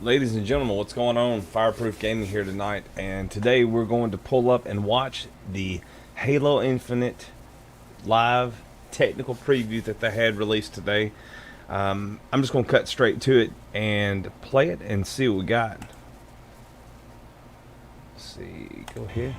Ladies and gentlemen, what's going on? Fireproof Gaming here tonight, and today we're going to pull up and watch the Halo Infinite live technical preview that they had released today. I'm just going to cut straight to it and play it and see what we got. Let's see, go ahead.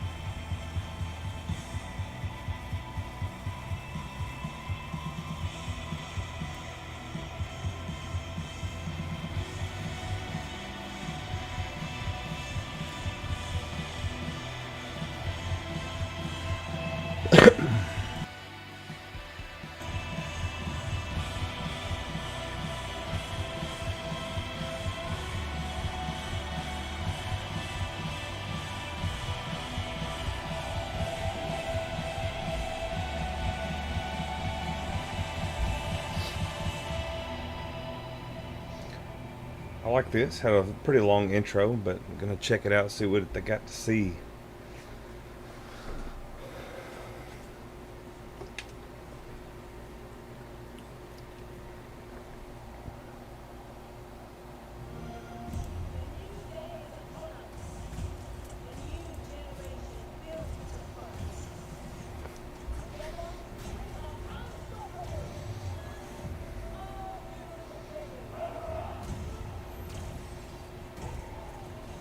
I like this. Had a pretty long intro, but I'm gonna check it out, see what they got to see.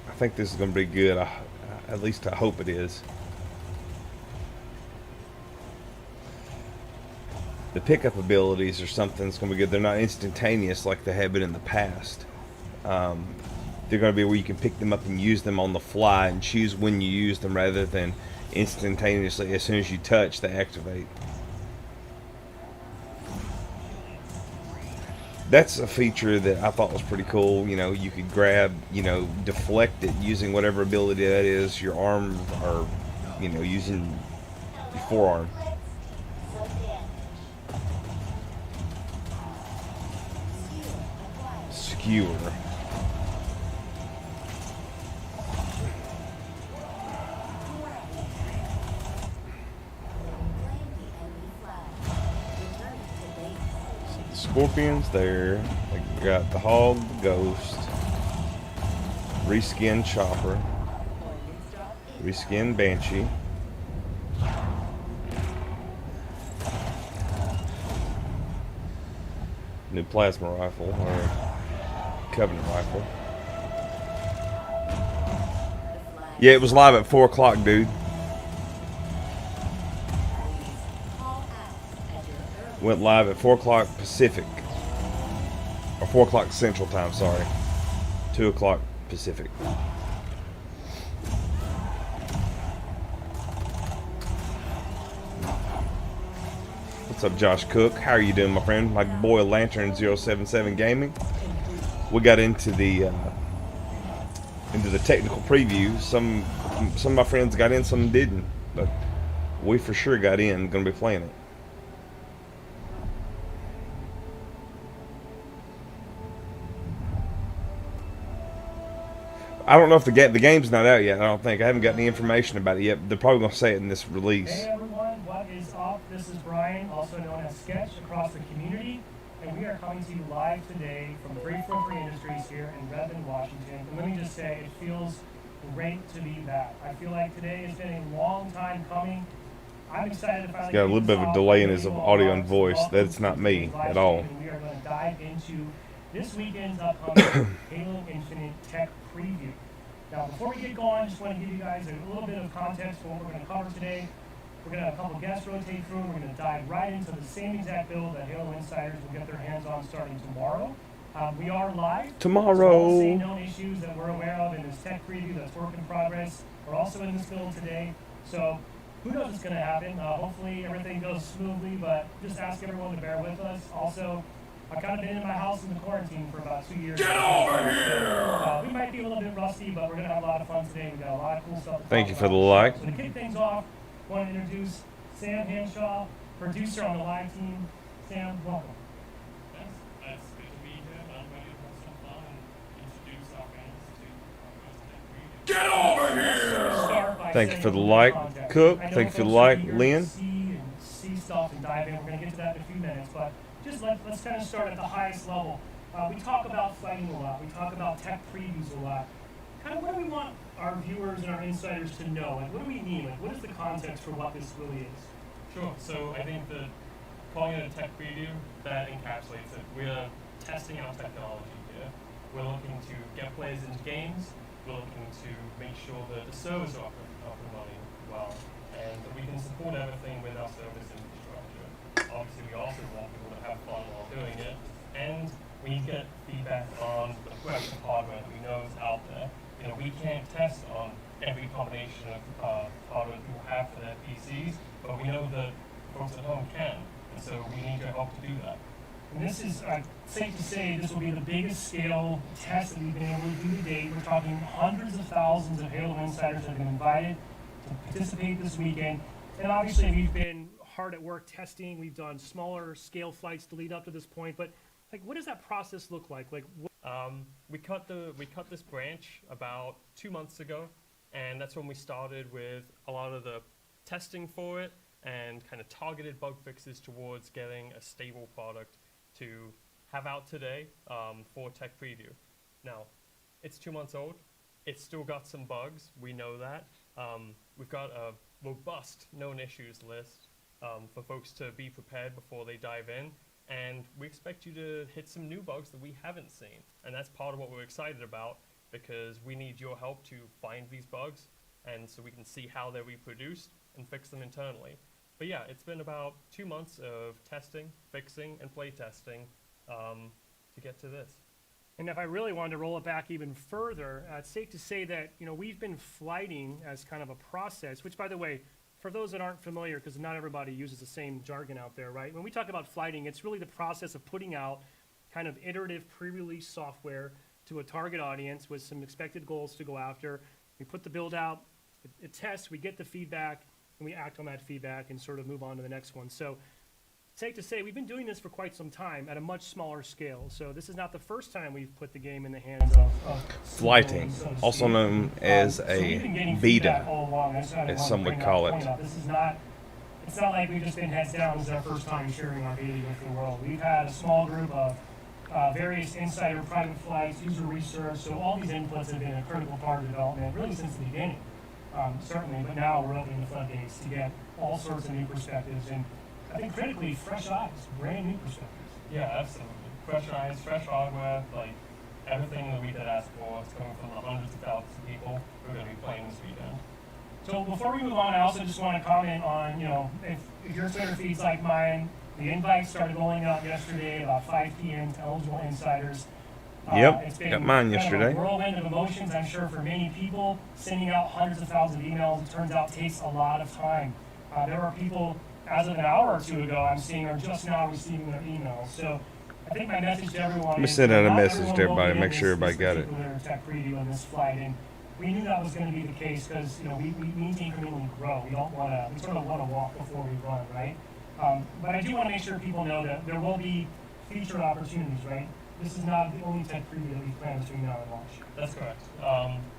I think this is gonna be good. At least I hope it is. The pickup abilities or something that's going to be good. They're not instantaneous like they have been in the past. They're going to be where you can pick them up and use them on the fly and choose when you use them rather than instantaneously as soon as you touch they activate. That's a feature that I thought was pretty cool. You know, you could grab, deflect it using whatever ability that is, your arm or, using your forearm. Skewer. Scorpion's there. We got the Hog, the Ghost, reskin Chopper, reskin Banshee, new plasma rifle or Covenant rifle. Yeah, it was live at 4 o'clock, dude. Went live at 4 o'clock Pacific. Or 4 o'clock Central Time, sorry. 2 o'clock Pacific. What's up, Josh Cook? How are you doing, my friend? My boy Lantern077 Gaming. We got into the technical preview. Some of my friends got in, some didn't. But we for sure got in. Gonna be playing it. I don't know if the game's not out yet. I don't think. I haven't got any information about it yet. They're probably going to say it in this release. Hey everyone, what is up? This is Brian, also known as Sketch across the community, and we are coming to you live today from Free Industries here in Redmond, Washington. And let me just say, it feels great to be back. I feel like today has been a long time coming. I'm excited to finally. He's got a little bit of a delay in his audio and voice. That's not me at all. We are going to dive into this weekend's upcoming Halo Infinite Tech Preview. Now, before we get going, I just want to give you guys a little bit of context for what we're going to cover today. We're going to have a couple guests rotate through. We're going to dive right into the same exact build that Halo Insiders will get their hands on starting tomorrow. We are live. Tomorrow. So known issues that we're aware of in this tech preview that's work in progress. We're also in this build today. So who knows what's going to happen. Hopefully everything goes smoothly, but just ask everyone to bear with us. Also, I've kind of been in my house in the quarantine for about 2 years. Get over here! We might be a little bit rusty, but we're going to have a lot of fun today. We've got a lot of cool stuff to Thank you talk for the about. like. So to kick things off, I want to introduce Sam Hanshaw, producer on the live team. Sam, welcome. Thanks. That's good to be here. I'm ready to have some fun and introduce our fans to our first tech preview. Get over here! Start by Thank you saying for the we're like, contact. Cook. I know Thank you for the folks are like, eager to Lynn. see stuff and dive in. We're going to get to that in a few minutes, but just let's kind of start at the highest level. We talk about fighting a lot. We talk about tech previews a lot. Kind of what do we want our viewers and our insiders to know? Like, what do we mean? Like, what is the context for what this really is? Sure. So I think that calling it a tech preview, that encapsulates it. We're testing out technology here. We're looking to get players into games. We're looking to make sure that the servers are up and running well, and that we can support everything with our service infrastructure. Obviously, we also want people to have fun while doing it, and we get feedback on the breadth of hardware that we know is out there. You know, we can't test on every combination of hardware that people have for their PCs, but we know that folks at home can, and so we need your help to do that. And this is safe to say this will be the biggest scale test that we've been able to do to date. We're talking hundreds of thousands of Halo insiders that have been invited to participate this weekend. And obviously we've been hard at work testing. We've done smaller scale flights to lead up to this point. But like, what does that process look like? Like, we cut this branch about 2 months ago, and that's when we started with a lot of the testing for it and kind of targeted bug fixes towards getting a stable product to have out today for Tech Preview. Now, it's 2 months old. It's still got some bugs. We know that. We've got a robust known issues list for folks to be prepared before they dive in. And we expect you to hit some new bugs that we haven't seen. And that's part of what we're excited about, because we need your help to find these bugs, and so we can see how they're reproduced and fix them internally. But yeah, it's been about 2 months of testing, fixing, and play testing to get to this. and if I really wanted to roll it back even further, it's safe to say that, you know, we've been flighting as kind of a process, which, by the way, for those that aren't familiar, because not everybody uses the same jargon out there, right? When we talk about flighting, it's really the process of putting out kind of iterative pre-release software to a target audience with some expected goals to go after. We put the build out, it tests, we get the feedback, and we act on that feedback and sort of move on to the next one. So safe to say, we've been doing this for quite some time at a much smaller scale. So this is not the first time we've put the game in the hands of Flighting, so to also speak. known as So a we've been getting beta, feedback all along. I just kinda as wanted some to would bring that call point it. up. This is not, it's not like we've just been heads down. This is our first time sharing our beta with the world. We've had a small group of various insider private flights, user research, so all these inputs have been a critical part of development, really since the beginning, certainly, but now we're opening the floodgates to get all sorts of new perspectives, and I think critically, fresh eyes, brand new perspectives. Yeah, absolutely. Fresh eyes, fresh hardware, like everything that we did ask for is coming from the hundreds of thousands of people who are going to be playing this weekend. So before we move on, I also just want to comment on, you know, if your Twitter feed's like mine, the invites started rolling out yesterday about 5 p.m. to eligible insiders. Yep, It's been got mine kind of yesterday. a whirlwind of emotions, I'm sure, for many people. Sending out hundreds of thousands of emails, it turns out, takes a lot of time. There are people, as of an hour or two ago, I'm seeing are just now receiving their emails. So I think my message to everyone Let me is send out a not message everyone to everybody, voted in make sure this everybody got it. particular tech preview in this flight, and we knew that was going to be the case because, you know, we need to incrementally grow. We sort of want to walk before we run, right? But I do want to make sure people know that there will be featured opportunities, right? This is not the only tech preview that we plan between now and launch. That's correct.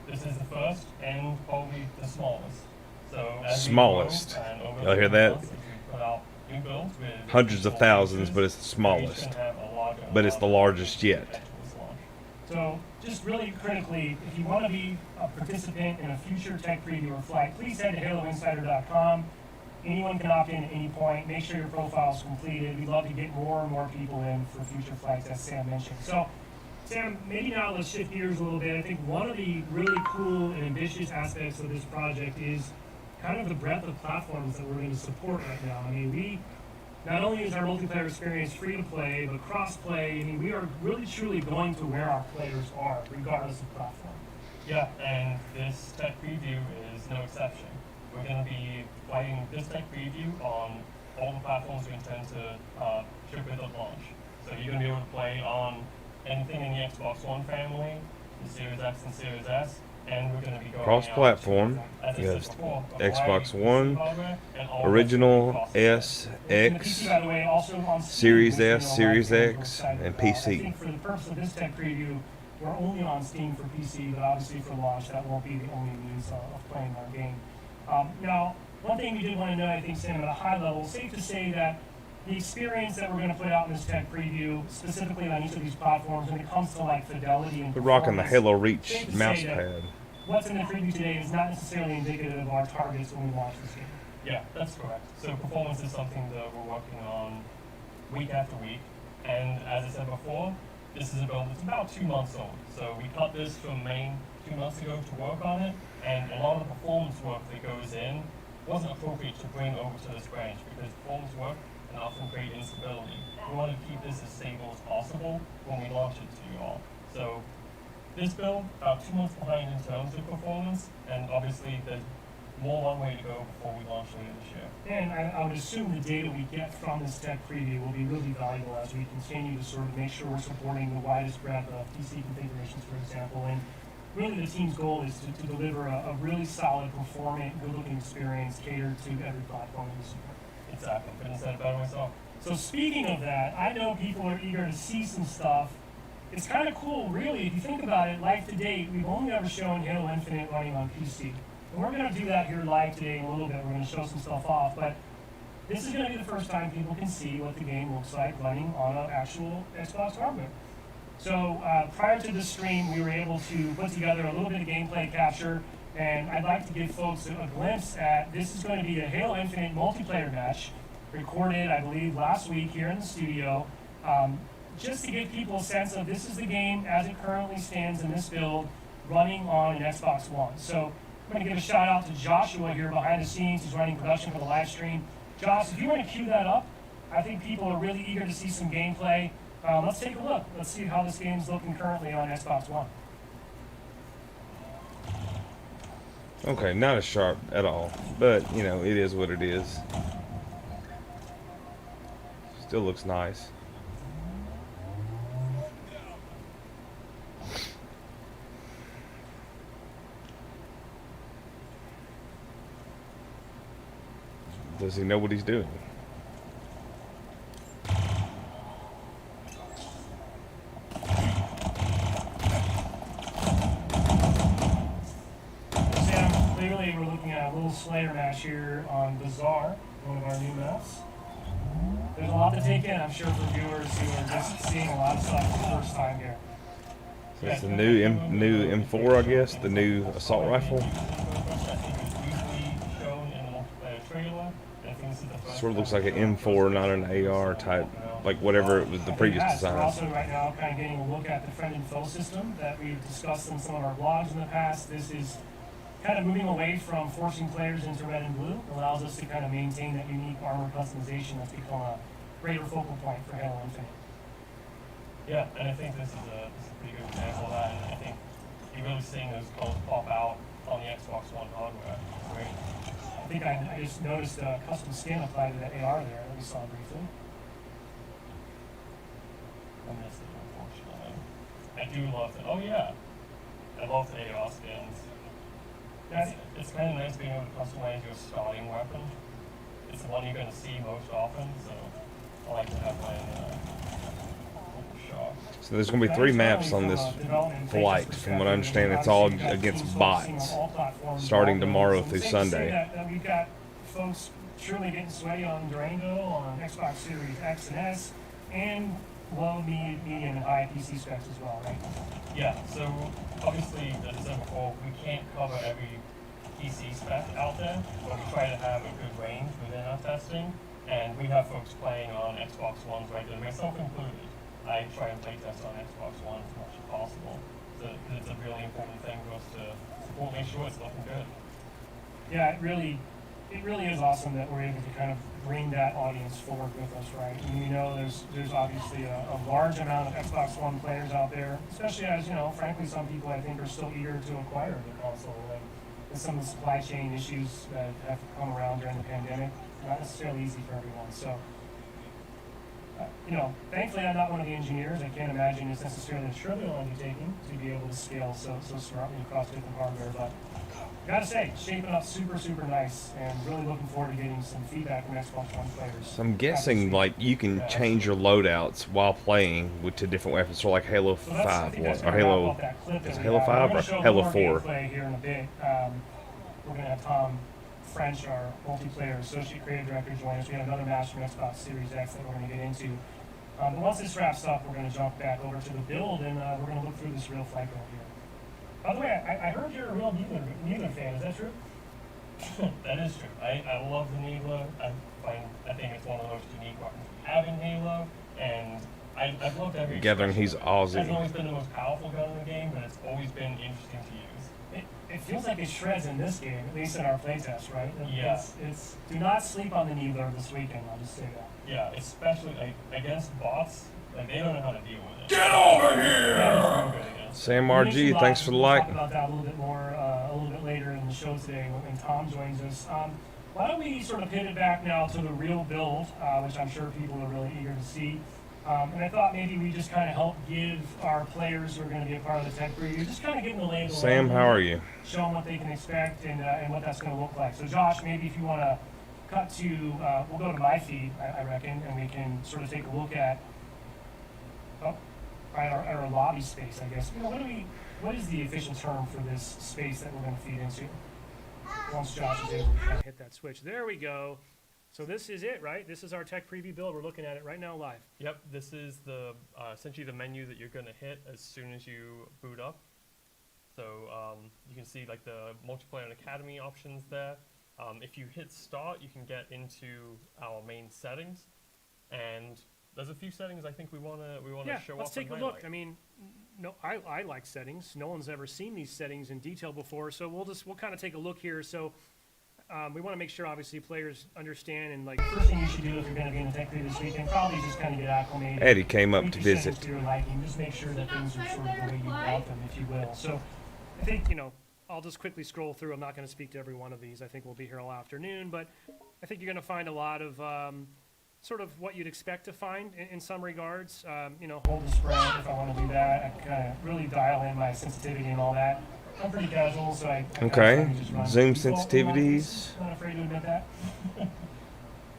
This is the first and probably the smallest. So as Smallest. we grow and over Y'all hear the that? months, as we put out new builds with Hundreds of full thousands, features, but it's the we're each smallest. gonna have a larger But it's the amount largest yet. eventual launch. So just really critically, if you want to be a participant in a future tech preview or flight, please head to haloinsider.com. Anyone can opt in at any point. Make sure your profile is completed. We'd love to get more and more people in for future flights, as Sam mentioned. So, Sam, maybe now let's shift gears a little bit. I think one of the really cool and ambitious aspects of this project is kind of the breadth of platforms that we're going to support right now. I mean, not only is our multiplayer experience free to play, but cross-play. I mean, we are really truly going to where our players are, regardless of platform. Yeah, and this tech preview is no exception. We're going to be playing this tech preview on all the platforms we intend to ship with at launch. So you're going to be able to play on anything in the Xbox One family, the Series X and Series S, and we're going to be going Cross-platform. out to, as I You said have before, a Xbox variety of One, hardware and all Original across the board. S, And the X, PC, by the way, also on Steam, Series which we S, know a lot Series of fans are X, excited and about. I PC. think for the purpose of this tech preview, we're only on Steam for PC, but obviously for launch, that won't be the only means of playing our game. Now, one thing we did want to know, I think, Sam, at a high level, safe to say that the experience that we're going to put out in this tech preview, specifically on each of these platforms, when it comes to like fidelity and We're rocking the performance, Halo Reach safe to say mouse that pad. what's in the preview today is not necessarily indicative of our targets when we launch this game. Yeah, that's correct. So performance is something that we're working on week after week. And as I said before, this is a build that's about 2 months old. So we cut this from main 2 months ago to work on it, and a lot of the performance work that goes in wasn't appropriate to bring over to this branch because performance work can often create instability. We wanted to keep this as stable as possible when we launch it to you all. So this build, about 2 months behind in terms of performance, and obviously there's more one way to go before we launch later this year. And I would assume the data we get from this tech preview will be really valuable as we continue to sort of make sure we're supporting the widest breadth of PC configurations, for example. And really the team's goal is to deliver a really solid, performant, good-looking experience catered to every platform we support. Exactly. Couldn't have said it better myself. So speaking of that, I know people are eager to see some stuff. It's kind of cool, really, if you think about it, live to date, we've only ever shown Halo Infinite running on PC. And we're going to do that here live today in a little bit. We're going to show some stuff off, but this is going to be the first time people can see what the game looks like running on an actual Xbox hardware. So prior to this stream, we were able to put together a little bit of gameplay capture, and I'd like to give folks a glimpse at, this is going to be a Halo Infinite multiplayer match, recorded, I believe, last week here in the studio, just to give people a sense of this is the game as it currently stands in this build, running on an Xbox One. So I'm going to give a shout out to Joshua here behind the scenes. He's running production for the live stream. Josh, if you want to cue that up, I think people are really eager to see some gameplay. Let's take a look. Let's see how this game's looking currently on Xbox One. Okay, not as sharp at all, but you know, it is what it is. Still looks nice. Does he know what he's doing? Sam, clearly we're looking at a little Slayer match here on Bazaar, one of our new maps. There's a lot to take in, I'm sure, for viewers who are just seeing a lot of stuff for the first time here. So it's the new M4, I guess, the new assault rifle. Sort of looks like an M4, not an AR type, like whatever it was the previous We're design. also right now kind of getting a look at the friend and foe system that we've discussed in some of our blogs in the past. This is kind of moving away from forcing players into red and blue. It allows us to kind of maintain that unique armor customization that's become a greater focal point for Halo Infinite. Yeah, and I think this is a pretty good example of that. And I think you're really seeing those colors pop out on the Xbox One hardware. Great. I think I just noticed a custom skin applied to the AR there that we saw briefly. I missed it, unfortunately. I do love it. Oh, yeah. I love the AR skins. It's kind of nice being able to customize your starting weapon. It's the one you're going to see most often, so I like to have my shot. So there's going to be 3 maps on this flight. From what I understand, it's all against bots, starting tomorrow through Sunday. That we've got folks surely getting sweaty on Durango, on Xbox Series X and S, and low, medium, and high PC specs as well, right? Yeah, so obviously, as I said before, we can't cover every PC spec out there, but we try to have a good range within our testing, and we have folks playing on Xbox Ones regularly, myself included. I try and play test on Xbox One as much as possible. So it's a really important thing for us to support, make sure it's looking good. Yeah, it really is awesome that we're able to kind of bring that audience forward with us, right? And we know there's obviously a large amount of Xbox One players out there, especially as, you know, frankly, some people I think are still eager to acquire the console. And with some of the supply chain issues that have come around during the pandemic, not necessarily easy for everyone. So, you know, thankfully I'm not one of the engineers. I can't imagine it's necessarily a trivial undertaking to be able to scale so smartly across different hardware, but gotta say, shaping up super, super nice, and really looking forward to getting some feedback from Xbox One players. So I'm guessing like you can change your loadouts while playing to different weapons, so like Halo So 5 or Halo. Is it Halo 5 or Halo 4? Play here in a bit. We're gonna have Tom French, our multiplayer associate creative director, join us. We have another match from Xbox Series X that we're going to get into. But once this wraps up, we're going to jump back over to the build, and we're going to look through this real fight over here. By the way, I heard you're a real Needler fan. Is that true? That is true. I love the Needler. I think it's one of the most unique weapons we have in Halo, and I've loved every. Gathering he's expression. It hasn't Aussie. always been the most powerful gun in the game, but it's always been interesting to use. It feels like it shreds in this game, at least in our playtest, right? Yeah. It's do not sleep on the Needler this weekend. I'll just say that. Yeah, especially like against bots, like they don't know how to deal with it. Get over here! Yeah, it's really good against Sam We'll make RG, some thanks live- for the we'll like. talk about that a little bit more, a little bit later in the show today when Tom joins us. Why don't we sort of pivot back now to the real build, which I'm sure people are really eager to see. And I thought maybe we just kind of help give our players who are going to be a part of the tech preview, just kind of give them the lay of the Sam, land, how are you? show them what they can expect and what that's going to look like. So Josh, maybe if you want to cut to, we'll go to my feed, I reckon, and we can sort of take a look at our lobby space, I guess. You know, what is the official term for this space that we're going to feed into? Once Josh is able to kind of hit that switch. There we go. So this is it, right? This is our tech preview build. We're looking at it right now live. Yep, this is the essentially the menu that you're going to hit as soon as you boot up. So you can see like the multiplayer and academy options there. If you hit start, you can get into our main settings, and there's a few settings I think we want to show off. Let's take and a look. highlight. I mean, no, I like settings. No one's ever seen these settings in detail before, so we'll kind of take a look here. So we want to make sure, obviously, players understand, and like first thing you should do if you're going to be in the tech preview this weekend, probably just kind of get acclimated. Eddie came up Tweak to your settings visit. to your liking. Just make sure that things are sort of the way you want them, if you will. So I think, I'll just quickly scroll through. I'm not going to speak to every one of these. I think we'll be here all afternoon, but I think you're going to find a lot of sort of what you'd expect to find in some regards. Hold the spread if I want to do that. I kind of really dial in my sensitivity and all that. I'm pretty casual, so I kinda Okay. try to just run Zoom default in my case. sensitivities. Not afraid to admit that.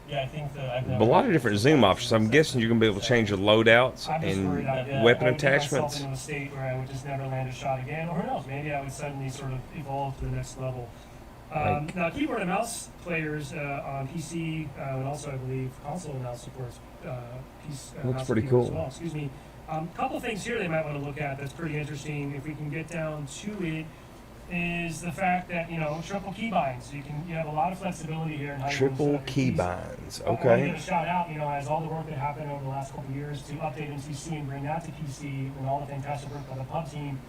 Yeah, I think that I've A lot of different zoom options. I'm guessing you're going to be able to change your loadouts I'm just worried and weapon I would get myself attachments. into a state where I would just never land a shot again, or who knows, maybe I would suddenly sort of evolve to the next level. Like- Now, keyboard and mouse players on PC and also, I believe, console and mouse supports Looks mouse pretty and keyboard cool. as well. Excuse me. Couple things here they might want to look at that's pretty interesting. If we can get down to it, is the fact that triple keybinds. You have a lot of flexibility here in how you Triple set up your keys. keybinds. I want to Okay. give a shout out, as all the work that happened over the last couple of years to update MCC and bring that to PC, and all the fantastic work by the pub team,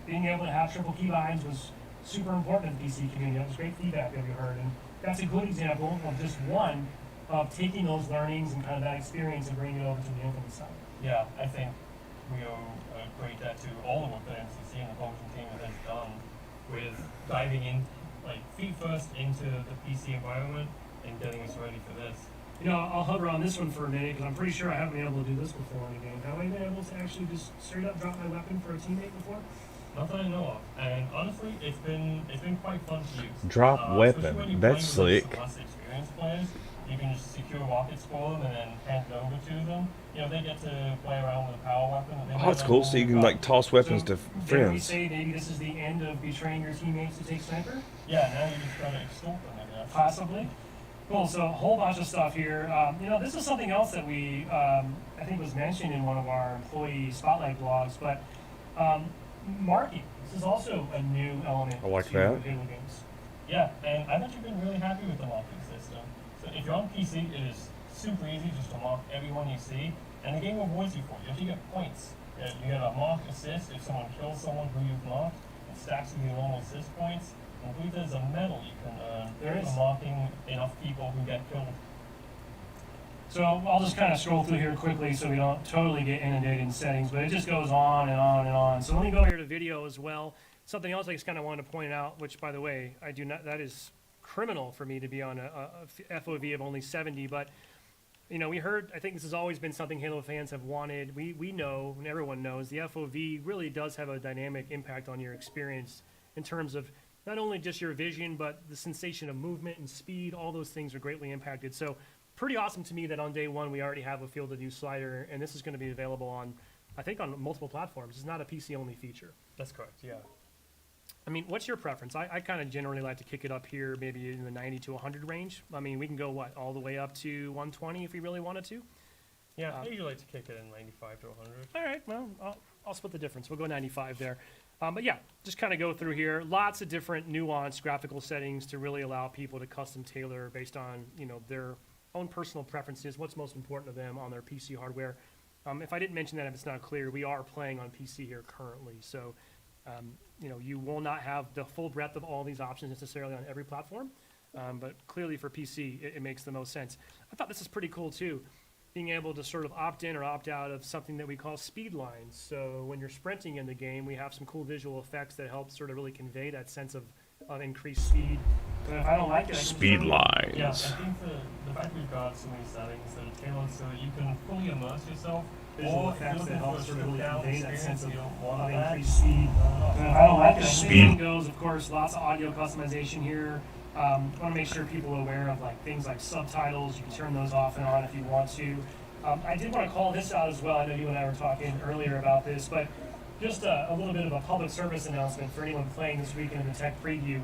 being able to have triple keybinds was super important in the PC community. That was great feedback that we heard, and that's a good example of just one of taking those learnings and kind of that experience and bringing it over to the Infinite side. Yeah, I think we owe a great debt to all the work that MCC and the publishing team has done with diving in, like, feet first into the PC environment and getting us ready for this. I'll hover on this one for a minute because I'm pretty sure I haven't been able to do this before in a game. Have I been able to actually just straight up drop my weapon for a teammate before? Not that I know of, and honestly, it's been quite fun to use. Drop Especially weapon. when you're That's playing with, slick. some less experienced players. You can just secure rockets for them and then hand it over to them. They get to play around with a power weapon. That they Oh, might that's not cool. So you know can about. like toss weapons So, to dare we friends. say maybe this is the end of betraying your teammates to take sniper? Yeah, now you just try to extort them, I guess. Possibly. Cool. So a whole bunch of stuff here. This is something else that we I think was mentioned in one of our employee spotlight blogs, but marking. This is also a new element I like to that. Halo games. Yeah, and I've actually been really happy with the marking system. So if you're on PC, it is super easy just to mark everyone you see, and the game rewards you for it. You actually get points. You get a mark assist if someone kills someone who you've marked. It stacks with your normal assist points. And I believe there's a medal you can earn There is. for marking enough people who get killed. So I'll just kind of scroll through here quickly so we don't totally get inundated in settings, but it just goes on and on and on. So let me go here to video as well. Something else I just kind of wanted to point out, which by the way, I do not, that is criminal for me to be on a FOV of only 70, but we heard, I think this has always been something Halo fans have wanted. We know, and everyone knows, the FOV really does have a dynamic impact on your experience in terms of not only just your vision, but the sensation of movement and speed. All those things are greatly impacted. So pretty awesome to me that on day one we already have a field of view slider, and this is going to be available on, I think, on multiple platforms. It's not a PC-only feature. That's correct, yeah. I mean, what's your preference? I kind of generally like to kick it up here, maybe in the 90 to 100 range. I mean, we can go, what, all the way up to 120 if we really wanted to? Yeah, I usually like to kick it in 95 to 100. All right, well, I'll split the difference. We'll go 95 there. But yeah, just kind of go through here. Lots of different nuanced graphical settings to really allow people to custom tailor based on, you know, their own personal preferences, what's most important to them on their PC hardware. If I didn't mention that, if it's not clear, we are playing on PC here currently. So, you know, you will not have the full breadth of all these options necessarily on every platform. But clearly for PC, it makes the most sense. I thought this is pretty cool too, being able to sort of opt in or opt out of something that we call speed lines. So when you're sprinting in the game, we have some cool visual effects that help sort of really convey that sense of increased speed. But if I don't like it, I can Speed just- lines. Yeah, I think the fact we've got so many settings that are tailored so that you can fully immerse yourself. Visual or effects if that you're help looking sort for of a really stripped-down convey that experience, sense of you don't want that. increased speed. But if I don't like it, same goes, of course, lots of audio customization here. Want to make sure people are aware of like things like subtitles. You can turn those off and on if you want to. I did want to call this out as well. I know you and I were talking earlier about this, but just a little bit of a public service announcement for anyone playing this weekend in the tech preview.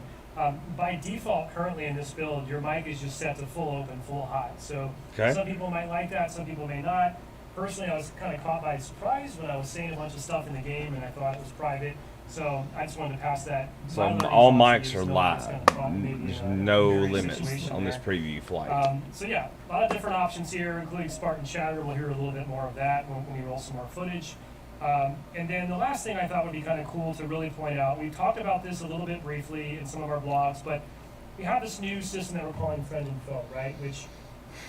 By default, currently in this build, your mic is just set to full open, full high. So Okay. some people might like that, some people may not. Personally, I was kind of caught by surprise when I was saying a bunch of stuff in the game, and I thought it was private. So I just wanted to pass that. So My learning all philosophy mics is are no live. one's gonna prompt me, There's in a no very limits situation on this there. preview flight. So yeah, a lot of different options here, including Spartan Shatter. We'll hear a little bit more of that when we roll some more footage. And then the last thing I thought would be kind of cool to really point out, we talked about this a little bit briefly in some of our blogs, but we have this new system that we're calling Friend and Foe, right? Which,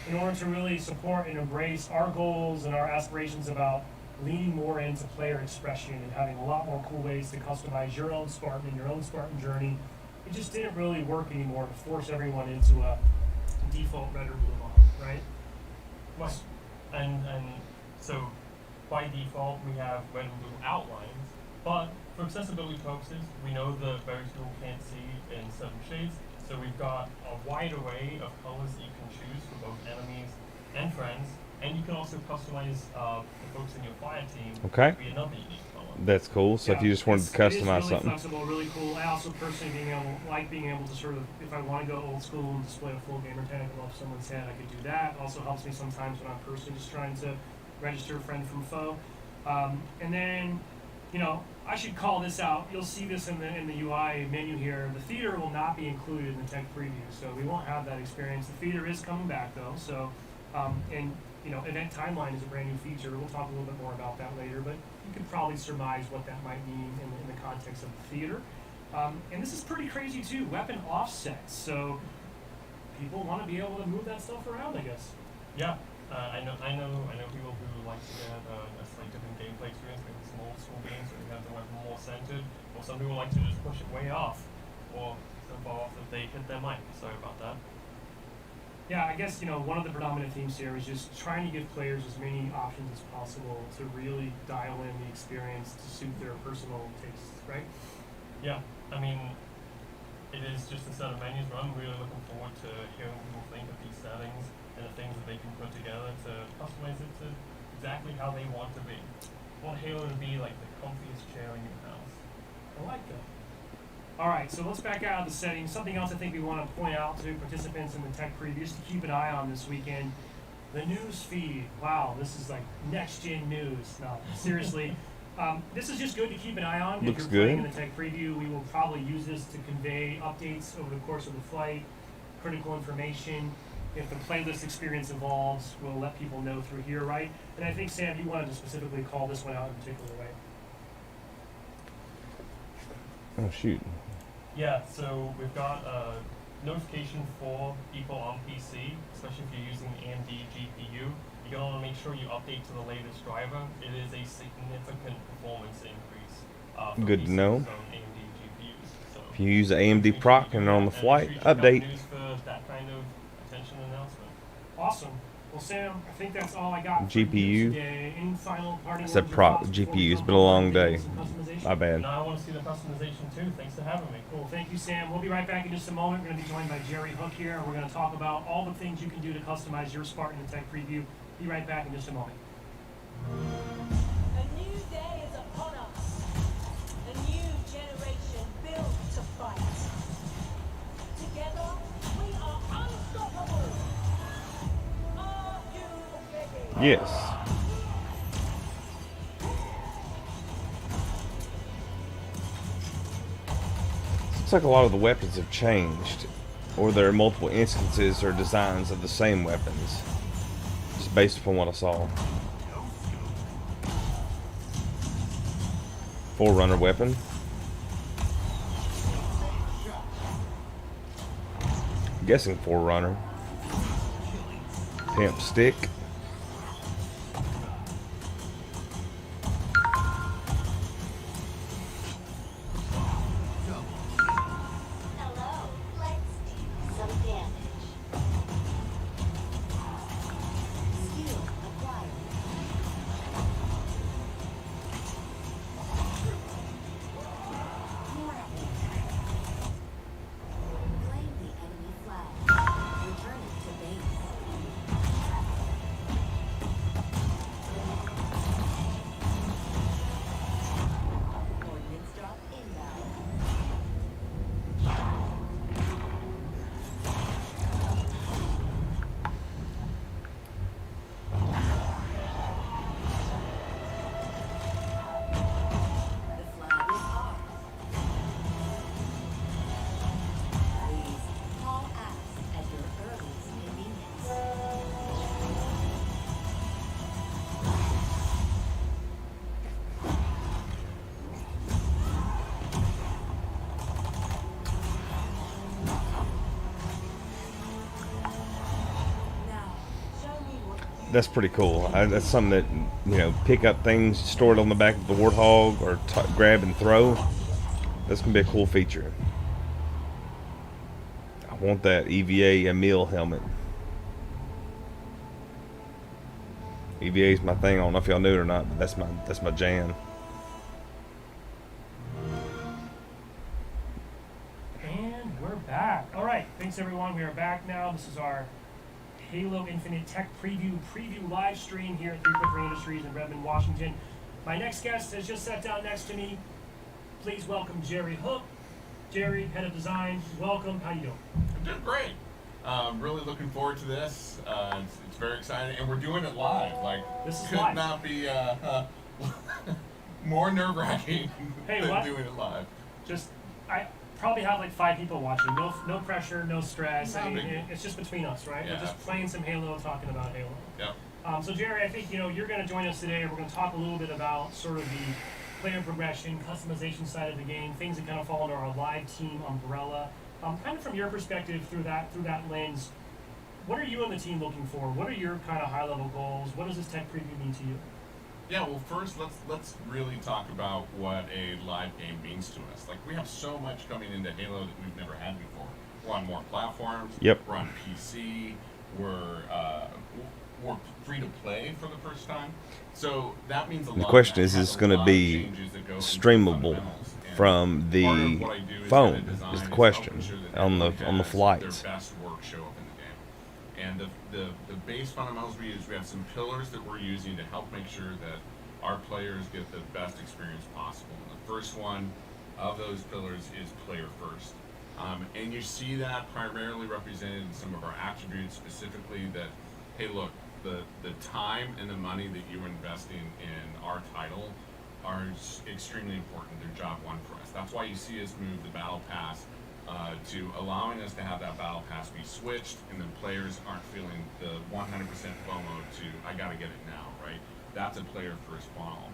in order to really support and embrace our goals and our aspirations about leaning more into player expression and having a lot more cool ways to customize your own Spartan and your own Spartan journey, it just didn't really work anymore to force everyone into a default red or blue model, right? Right. And so by default we have red and blue outlines, but for accessibility purposes, we know that very few people can't see in certain shades, so we've got a wide array of colors that you can choose for both enemies and friends, and you can also customize the folks in your fire team Okay. to be another unique color. That's cool. So if you just wanted to it is customize really something. flexible, really cool. I also personally being able to sort of, if I want to go old school and display a full gamer tag above someone's head, I could do that. Also helps me sometimes when I'm personally just trying to register a friend from foe. And then, you know, I should call this out. You'll see this in the UI menu here. The theater will not be included in the tech preview, so we won't have that experience. The theater is coming back though, so and you know, event timeline is a brand new feature. We'll talk a little bit more about that later, but you could probably surmise what that might mean in the context of the theater. And this is pretty crazy too. Weapon offsets, so people want to be able to move that stuff around, I guess. Yeah, I know people who like to get a slightly different gameplay experience, maybe some old school games where you have the weapon more centered, or some people like to just push it way off, or so far off that they hit their mic. Sorry about that. Yeah, I guess, you know, one of the predominant themes here is just trying to give players as many options as possible to really dial in the experience to suit their personal tastes, right? Yeah, I mean, it is just a set of menus, but I'm really looking forward to hearing what people think of these settings and the things that they can put together to customize it to exactly how they want to be. I want Halo to be like the comfiest chair in your house. I like that. All right, so let's back out of the settings. Something else I think we want to point out to participants in the tech previews to keep an eye on this weekend. The news feed. Wow, this is like next-gen news. No, seriously. This is just good to keep an eye on. Looks if you're playing good. in the tech preview, we will probably use this to convey updates over the course of the flight, critical information. If the playlist experience evolves, we'll let people know through here, right? And I think, Sam, you wanted to specifically call this one out in particular, right? Oh shoot. Yeah, so we've got a notification for people on PC, especially if you're using AMD GPU. You're going to want to make sure you update to the latest driver. It is a significant performance increase. For Good to PCs know. on AMD GPUs. So If you use make AMD sure you proc do and that, on the and make flight, sure you check out the update. news for that kind of attention announcement. Awesome. Well, Sam, I think that's all I got. For GPU. you today. Any final parting I said words or proc, thoughts before we GPU. It's jump been a over long to day. some customization? My bad. And I want to see the customization too. Thanks for having me. Cool. Thank you, Sam. We'll be right back in just a moment. We're going to be joined by Jerry Hook here, and we're going to talk about all the things you can do to customize your Spartan in Tech Preview. Be right back in just a moment. A new day is upon us. A new generation built Yes. Looks like a lot of the weapons have changed, or there are multiple instances or designs of the same weapons, just based upon what I saw. Forerunner weapon. I'm guessing Forerunner. Pimp stick. Hello, let's do some damage. Skill acquired. Claim the enemy flag. Return it to base. Coordinates drop inbound. The flag is ours. Please call us at your earliest convenience. Now, show me what you That's pretty cool. That's something that, pick up things, store it on the back of the Warthog, or grab and throw. That's gonna be a cool feature. I want that EVA Emil helmet. EVA is my thing. I don't know if y'all knew it or not, but that's my jam. And we're back. All right, thanks everyone. We are back now. This is our Halo Infinite Tech Preview live stream here at 343 Industries in Redmond, Washington. My next guest has just sat down next to me. Please welcome Jerry Hook. Jerry, head of design. Welcome. How you doing? I'm doing great. Really looking forward to this. It's very exciting, and we're doing it live. Like, This is could live. not be more nerve-wracking Hey, than what? doing it live. Just, I probably have like 5 people watching. No pressure, no stress. No I mean, big deal. it's just between us, right? We're Yeah, just playing some Halo, talking about Halo. Yep. So Jerry, I think you're going to join us today. We're going to talk a little bit about sort of the player progression, customization side of the game, things that kind of fall under our live team umbrella. Kind of from your perspective through that lens, what are you and the team looking for? What are your kind of high level goals? What does this tech preview mean to you? Yeah. Well, first let's really talk about what a live game means to us. Like, we have so much coming into Halo that we've never had before. We're on more platforms. Yep. We're on PC. We're free to play for the first time. So that means a lot. The question is, That is has it a going to lot of be changes that go into streamable fundamentals. And from part of the what I do is phone? kinda design Is the is question helping sure that on the everyone has flights? Their best work show up in the game. And the base fundamentals we use, we have some pillars that we're using to help make sure that our players get the best experience possible. And the first one of those pillars is player first. And you see that primarily represented in some of our attributes, specifically that, hey, look, the time and the money that you're investing in our title are extremely important. They're job one for us. That's why you see us move the battle pass to allowing us to have that battle pass be switched, and then players aren't feeling the 100% FOMO to, I gotta get it now, right? That's a player first model.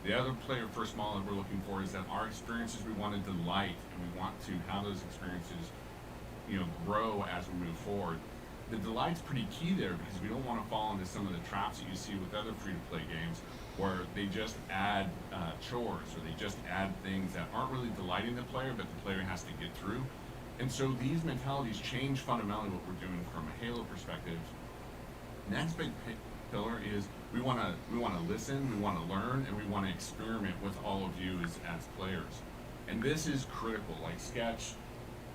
The other player first model that we're looking for is that our experiences, we want to delight, and we want to have those experiences, grow as we move forward. The delight's pretty key there, because we don't want to fall into some of the traps that you see with other free-to-play games, where they just add chores, or they just add things that aren't really delighting the player, but the player has to get through. And so these mentalities change fundamentally what we're doing from a Halo perspective. Next big pillar is we want to listen, we want to learn, and we want to experiment with all of you as players. And this is critical. Like, Sketch,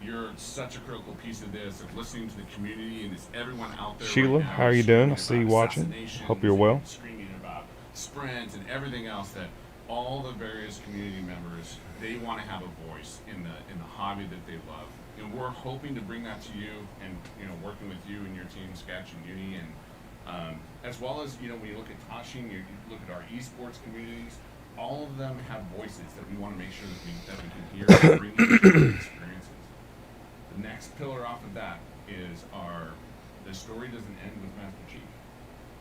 you're such a critical piece of this, of listening to the community, and it's everyone out there. Sheila, right now how are you doing? I screaming see you about watching. assassinations Hope you're well. and screaming about sprints and everything else, that all the various community members, they want to have a voice in the hobby that they love. And we're hoping to bring that to you, and working with you and your team, Sketch and Uni, and As well as, you know, when you look at Tashin, you look at our esports communities, all of them have voices that we want to make sure that we can hear and bring in different experiences. The next pillar off of that is the story doesn't end with Master Chief.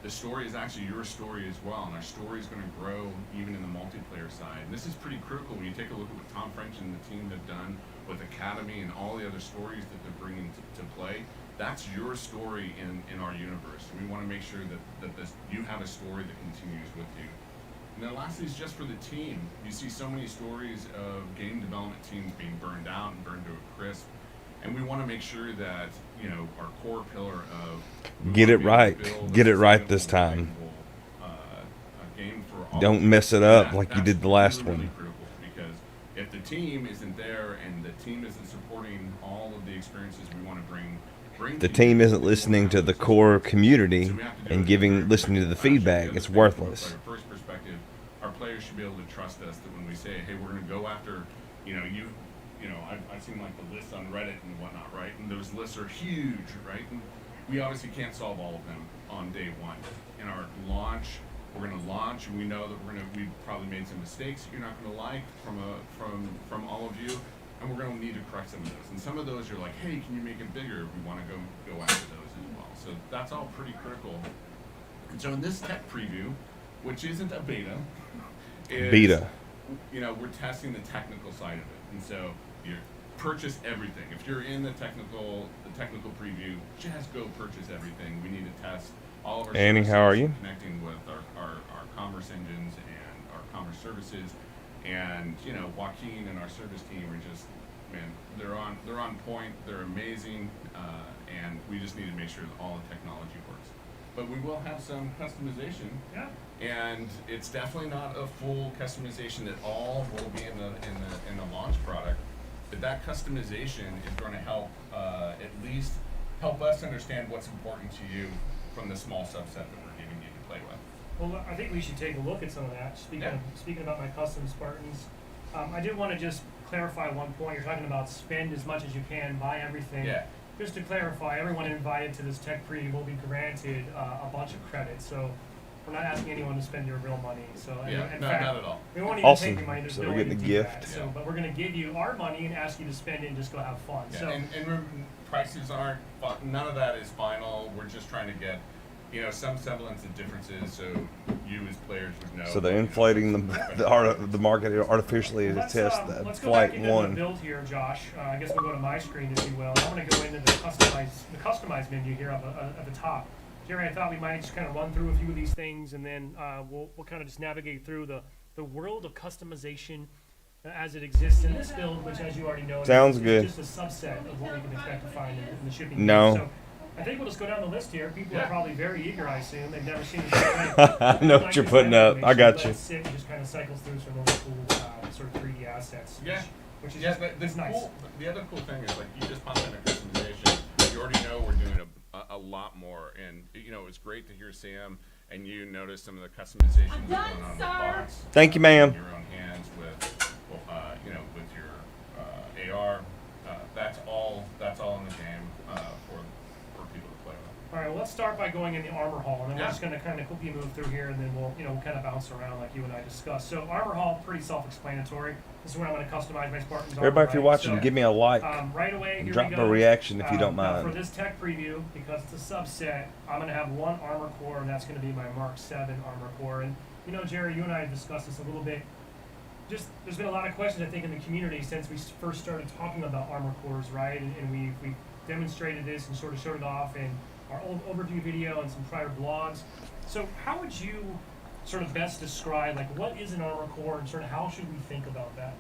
The story is actually your story as well, and our story is going to grow even in the multiplayer side. And this is pretty critical when you take a look at what Tom French and the team have done with Academy and all the other stories that they're bringing to play. That's your story in our universe. And we want to make sure that you have a story that continues with you. And then lastly is just for the team. You see so many stories of game development teams being burned out and burned to a crisp. And we want to make sure that, you know, our core pillar of Get it right. Get it right this time. Game for all Don't mess it up like you that's did the last really one. critical, because if the team isn't there and the team isn't supporting all of the experiences we want to bring The to team you, isn't we listening won't to have the a core system. community So we have to do and it giving, very listening to the actually, feedback. the It's other thing from a worthless. player first perspective, our players should be able to trust us that when we say, hey, we're going to go after, you know, I've seen like the lists on Reddit and whatnot, right? And those lists are huge, right? And we obviously can't solve all of them on day one. In our launch, we're going to launch, and we know that we've probably made some mistakes that you're not going to like from all of you, and we're going to need to correct some of those. And some of those you're like, hey, can you make it bigger? We want to go after those as well. So that's all pretty critical. And so in this tech preview, which isn't a beta, is, Beta. you know, we're testing the technical side of it. And so you purchase everything. If you're in the technical preview, just go purchase everything. We need to test all of our Annie, services, how are you? connecting with our commerce engines and our commerce services. And, you know, Joaquin and our service team are just, man, they're on point, they're amazing, and we just need to make sure that all the technology works. But we will have some customization. Yeah. And it's definitely not a full customization that all will be in the launch product, but that customization is going to help at least help us understand what's important to you from the small subset that we're giving you to play with. Well, I think we should take a look at some of that. Speaking about my custom Spartans, I did want to just clarify one point. You're talking about spend as much as you can, buy everything. Yeah. Just to clarify, everyone invited to this tech preview will be granted a bunch of credits. So we're not asking anyone to spend your real money. So Yeah, in no, fact, not at all. we won't even Awesome. take your money. There's So no we're way getting to a do gift. that. So, Yeah. but we're going to give you our money and ask you to spend it and just go have fun. Yeah, So and remember, prices aren't, none of that is final. We're just trying to get, you know, some semblance of differences so you as players would know. So they're you know, inflating the market artificially to let's test go that back flight into the one. build here, Josh. I guess we'll go to my screen, if you will. I'm going to go into the customized menu here at the top. Jerry, I thought we might just kind of run through a few of these things, and then we'll kind of just navigate through the world of customization as it exists in this build, which, as you already know, Sounds is good. just a subset of what we can expect to find in the shipping. No. So I think we'll just go down the list here. People Yeah. are probably very eager, I assume. They've never seen it. I know what you're putting up. I got you. Sit and just kind of cycles through some really cool sort of 3D assets. Yeah. Which is Yeah, just, but it's nice. the other cool thing is, like, you just pop in a customization. You already know we're doing a lot more, and you know it's great to hear Sam and you notice some of the customization I'm going done, on in the sir. box. Thank you, ma'am. Your own hands with, you know, with your AR. That's all in the game for people to play with. All right, well, let's start by going in the armor hall, and then we're Yeah. just going to kind of quickly move through here, and then we'll kind of bounce around like you and I discussed. So armor hall, pretty self-explanatory. This is where I'm going to customize my Spartans. Everybody, if you're watching, give me a like. Right away, and here drop we a go. reaction if you don't Now mind. for this tech preview, because it's a subset, I'm going to have one armor core, and that's going to be my Mark 7 armor core. And you know, Jerry, you and I have discussed this a little bit. Just there's been a lot of questions, I think, in the community since we first started talking about armor cores, right? And we demonstrated this and sort of showed it off in our old overview video and some prior blogs. So how would you sort of best describe, like, what is an armor core and sort of how should we think about that?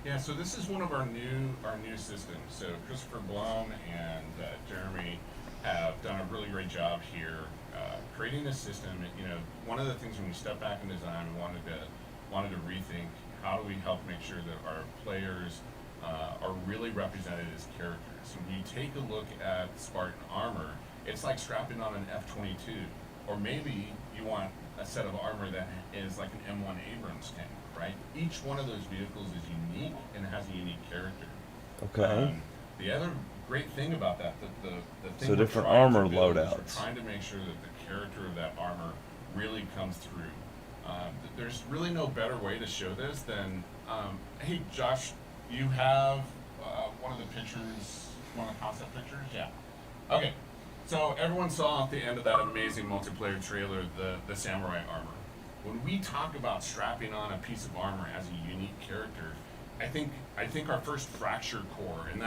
Yeah, so this is one of our new systems. So Christopher Blum and Jeremy have done a really great job here creating this system. You know, one of the things when we stepped back in design, we wanted to rethink how do we help make sure that our players are really represented as characters. So when you take a look at Spartan armor, it's like strapping on an F-22, or maybe you want a set of armor that is like an M1 Abrams tank, right? Each one of those vehicles is unique and has a unique character. Okay. The other great thing about that, the thing So we're different trying to armor build is loadouts. We're trying to make sure that the character of that armor really comes through. There's really no better way to show this than, hey Josh, you have one of the pictures, one of the concept pictures? Yeah. Okay. So everyone saw at the end of that amazing multiplayer trailer the samurai armor. When we talk about strapping on a piece of armor as a unique character, I think our first fracture core, and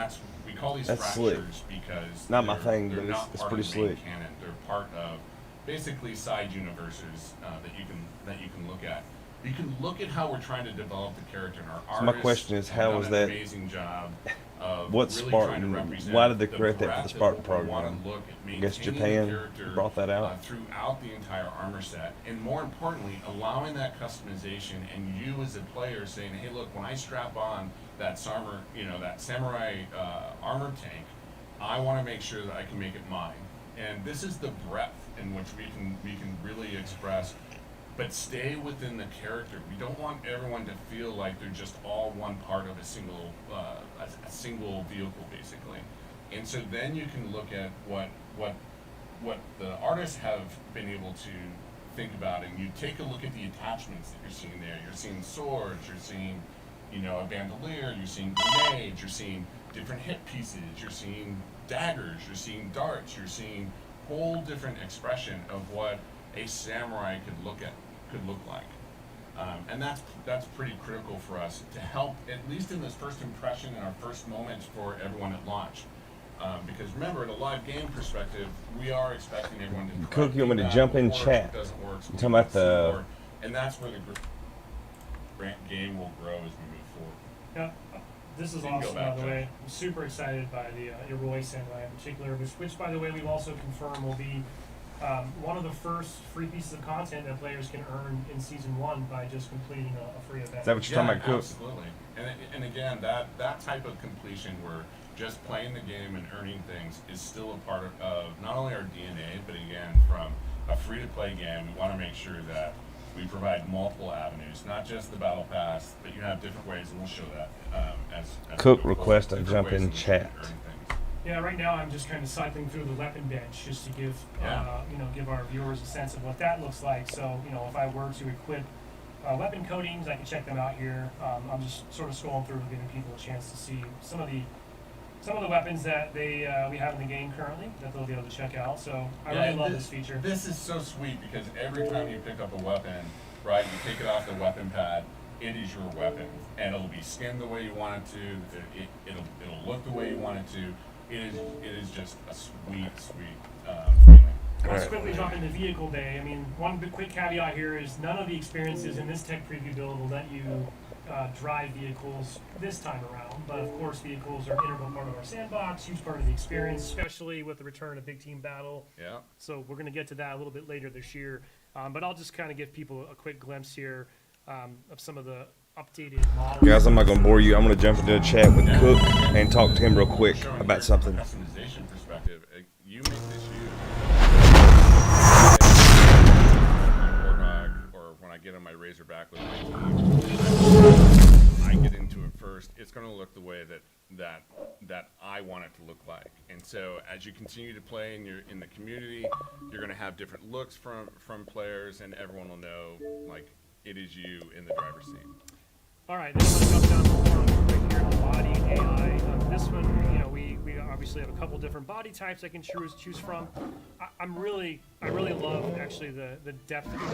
we call these That's slick. fractures because Not my they're- thing, they're but it's- not it's part pretty of the main slick. canon. They're part of basically side universes that you can look at. You can look at how we're trying to develop the character, and our So my question is, how was an that- amazing job of What really Spartan- trying to represent why did they the create that for the breadth of Spartan what we wanna program? look at I guess maintaining the Japan character, brought that out. throughout the entire armor set, and more importantly, allowing that customization and you as a player saying, "Hey, look, when I strap on that samurai armor tank, I want to make sure that I can make it mine." And this is the breadth in which we can really express, but stay within the character. We don't want everyone to feel like they're just all one part of a single vehicle, basically. And so then you can look at what the artists have been able to think about, and you take a look at the attachments that you're seeing there. You're seeing swords, you're seeing, a bandolier, you're seeing grenades, you're seeing different hit pieces, you're seeing daggers, you're seeing darts, you're seeing whole different expression of what a samurai could look like. And that's pretty critical for us to help, at least in this first impression and our first moments for everyone at launch. Because remember, in a live game perspective, we are expecting everyone to Cook, you want me to feedback, jump in works, chat? doesn't work, so You we talking can about see the- more, and that's where the game will grow as we move forward. Yeah, this is You can go awesome, back, by the Josh. way. I'm super excited by the Iroi Samurai in particular, which, by the way, we've also confirmed will be one of the first free pieces of content that players can earn in Season 1 by just completing a free event. Is that what you're talking about, Cook? Absolutely. And again, that type of completion where just playing the game and earning things is still a part of not only our DNA, but again, from a free-to-play game, we want to make sure that we provide multiple avenues, not just the battle pass, but you have different ways, and we'll show that as Cook we go forward, request I different jump ways in which we chat. earn things. Yeah, right now I'm just kind of cycling through the weapon bench just to give give our viewers a sense of what that looks like. So, if I were to equip weapon coatings, I can check them out here. I'm just sort of scrolling through and giving people a chance to see some of the weapons that we have in the game currently that they'll be able to check out. So I really love this feature. This is so sweet because every time you pick up a weapon, right, you take it off the weapon pad, it is your weapon, and it'll be skinned the way you want it to. It'll look the way you want it to. It is just a sweet feeling. Let's quickly jump into vehicle bay. I mean, one quick caveat here is none of the experiences in this tech preview build will let you drive vehicles this time around. But of course, vehicles are an integral part of our sandbox, huge part of the experience, especially with the return of Big Team Battle. Yeah. So we're going to get to that a little bit later this year. But I'll just kind of give people a quick glimpse here of some of the updated models. Guys, I'm not going to bore you. I'm going to jump into a chat with Cook and talk to him real quick Showing about your something. Customization perspective, you make this huge. Or when I get on my Razorback with my team, I get into it first. It's going to look the way that I want it to look like. And so as you continue to play and you're in the community, you're going to have different looks from players, and everyone will know like it is you in the driver's seat. All right, then let's jump down right here on body and AI. This one, we obviously have a couple different body types I can choose from. I really love actually the depth of the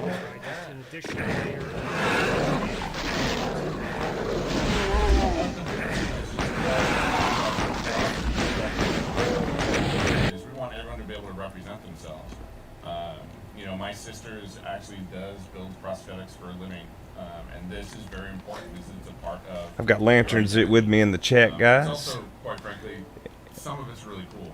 right? Just an additional layer. Is we want everyone to be able to represent themselves. My sisters actually does build prosthetics for a living, and this is very important because it's a part of. I've got lanterns with me in the chat, It's guys. also, quite frankly, some of it's really cool.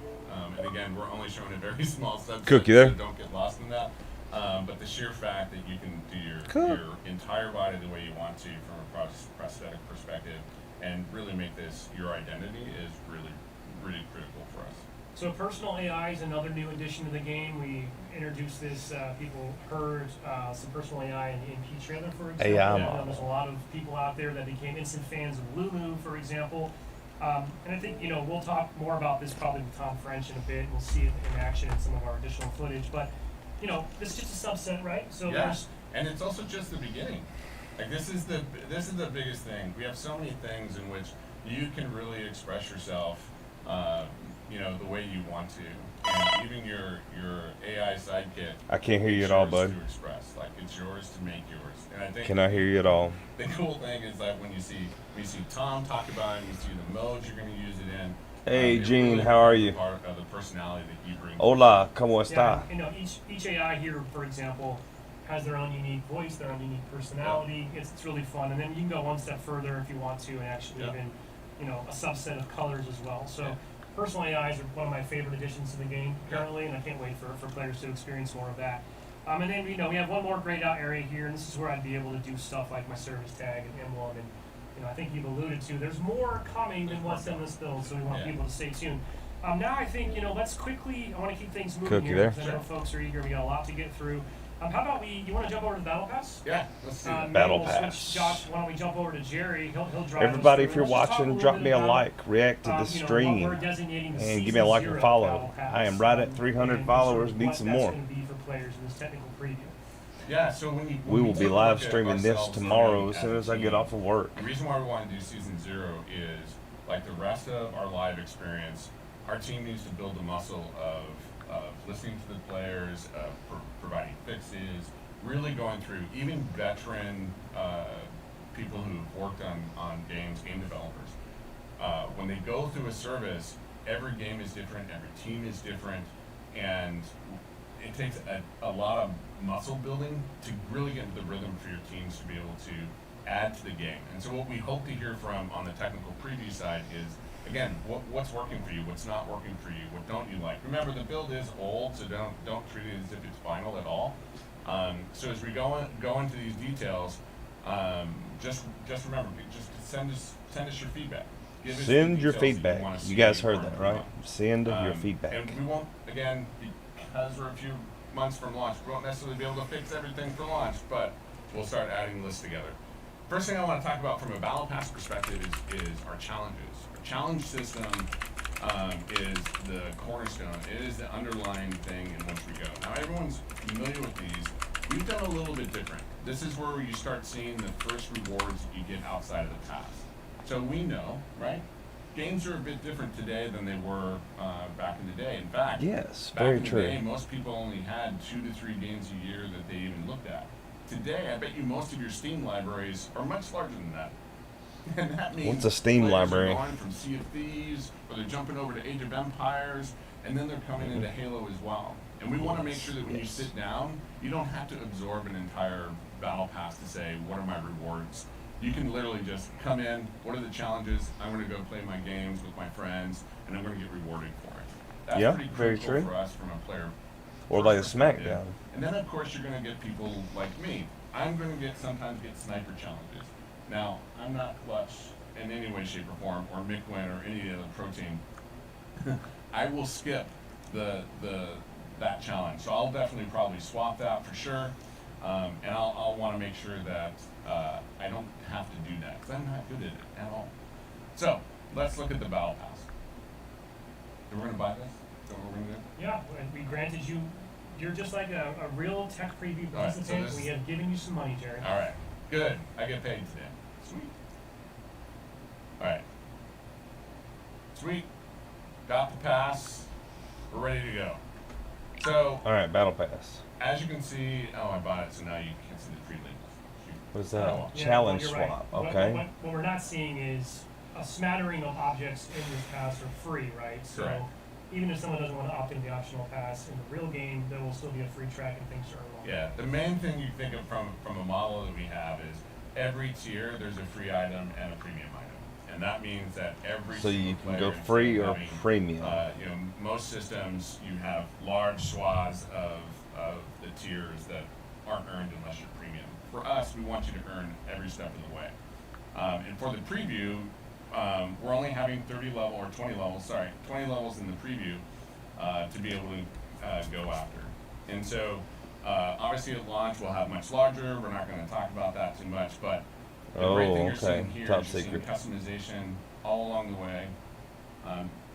And again, we're only showing a very small subset, Cook, you there? so don't get lost in that. But the sheer fact that you can do Cool. your entire body the way you want to from a prosthetic perspective and really make this your identity is really, really critical for us. So personal AI is another new addition to the game. We introduced this, people heard some personal AI in the MP trailer, for example. AI I know model. there's a lot of people out there that became instant fans of Lulu, for example. And I think, we'll talk more about this probably with Tom French in a bit. We'll see it in action in some of our additional footage. But, this is just a subset, right? So Yeah, there's, and it's also just the beginning. Like this is the biggest thing. We have so many things in which you can really express yourself, the way you want to, and even your AI sidekick. I can't hear you it's at all, yours bud. To express, like it's yours to make yours. And I think Can I hear you at all? the cool thing is that when you see Tom talk about it, and you see the modes you're going to use it in. Hey, it Gene, really how are becomes you? Part of the personality that you bring. Hola, ¿cómo yeah, está? each AI here, for example, has their own unique voice, their own unique personality. It's really fun. And then you can go one step further if you want to, and actually Yeah. even, a subset of colors as well. So Yeah. personal AIs are one of my favorite additions to the game currently, and I can't wait for players to experience more of that. And then, we have one more grayed out area here, and this is where I'd be able to do stuff like my service tag and M1, and, I think you've alluded to, there's more coming than what's in this build, so we want Yeah. people to stay tuned. Now I think, let's quickly, I want to keep things moving Cookie here, there? because I know folks are eager, we got a lot to get through. How about you want to jump over to the Battle Pass? Yeah, let's do that. Maybe Battle we'll Pass. Switch, Josh, why don't we jump over to Jerry? He'll drive Everybody, us if through. you're Let's just talk watching, little drop bit me a about, like, react to the what stream, we're designating the and give me a like Season and 0 follow. Battle Pass, I am right at 300 and followers, sort of need what some that's more. gonna be for players in this technical preview. Yeah, so when We will we be take a live look at streaming this ourselves tomorrow as as soon a as I get team, off of work. The reason why we want to do season 0 is, like the rest of our live experience, our team needs to build the muscle of listening to the players, providing fixes, really going through even veteran people who've worked on games, game developers. When they go through a service, every game is different, every team is different, and it takes a lot of muscle building to really get into the rhythm for your teams to be able to add to the game. And so what we hope to hear from on the technical preview side is, again, what's working for you, what's not working for you, what don't you like. Remember, the build is old, so don't treat it as if it's final at all. So as we go into these details, just remember, just send us your feedback. Give us the Send your details that feedback. wanna see You guys heard or that, we right? want. Send your feedback. And we won't, again, because we're a few months from launch, we won't necessarily be able to fix everything for launch, but we'll start adding lists together. First thing I want to talk about from a Battle Pass perspective is our challenges. Our challenge system is the cornerstone. It is the underlying thing in which we go. Now, everyone's familiar with these. We've done a little bit different. This is where you start seeing the first rewards you get outside of the pass. So we know, right? Games are a bit different today than they were back in the day. In fact, Yes, back very in the true. day, most people only had 2 to 3 games a year that they even looked at. Today, I bet you most of your Steam libraries are much larger than that. And that means What's a Steam players library? are going from Sea of Thieves, or they're jumping over to Age of Empires, and then they're coming into Halo as well. And we want to make sure that when you Yes. sit down, you don't have to absorb an entire battle pass to say, what are my rewards? You can literally just come in, what are the challenges? I'm going to go play my games with my friends, and I'm going to get rewarded for it. That's Yeah, pretty very critical true. for us from a player Or like a perspective. SmackDown. And then of course you're going to get people like me. I'm going to sometimes get sniper challenges. Now, I'm not Clutch in any way, shape, or form, or McWin or any other pro team. I will skip that challenge. So I'll definitely probably swap that for sure. And I'll want to make sure that I don't have to do that, because I'm not good at it at all. So let's look at the Battle Pass. So we're going to buy this? Is that what we're going to do? Yeah, and we granted you're just like a real tech preview All right, so participant. this- We have given you some money, Jerry. All right, good. I get paid today. Sweet. All right. Sweet. Got the pass. We're ready to go. So, All right, Battle Pass. as you can see, I bought it, so now you can't see the free labels. Shoot. What is that? Oh, Yeah, Challenge well, you're swap. right. Okay. What we're not seeing is a smattering of objects in this pass are free, right? So Correct. even if someone doesn't want to opt into the optional pass in the real game, there will still be a free track and things to earn along. Yeah, the main thing you think of from a model that we have is every tier there's a free item and a premium item. And that means that every So you single can go player, instead free of or having, premium. most systems you have large swaths of the tiers that aren't earned unless you're premium. For us, we want you to earn every step of the way. And for the preview, we're only having 20 levels in the preview to be able to go after. And so, obviously at launch we'll have much larger. We're not going to talk about that too much, but The great thing Oh, you're seeing okay. here Top is you're seeing secret. customization all along the way.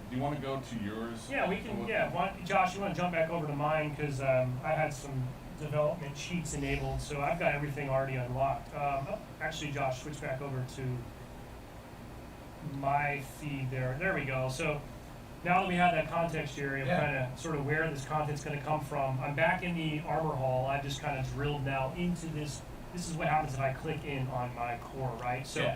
Do you want to go to yours? Yeah, we can. Yeah, Josh, you want to jump back over to mine because I had some development sheets enabled, so I've got everything already unlocked. Actually, Josh, switch back over to my feed there. There we go. So now that we have that context area of Yeah. kind of sort of where this content's going to come from, I'm back in the armor hall. I've just kind of drilled now into this. This is what happens if I click in on my core, right? So. Yeah.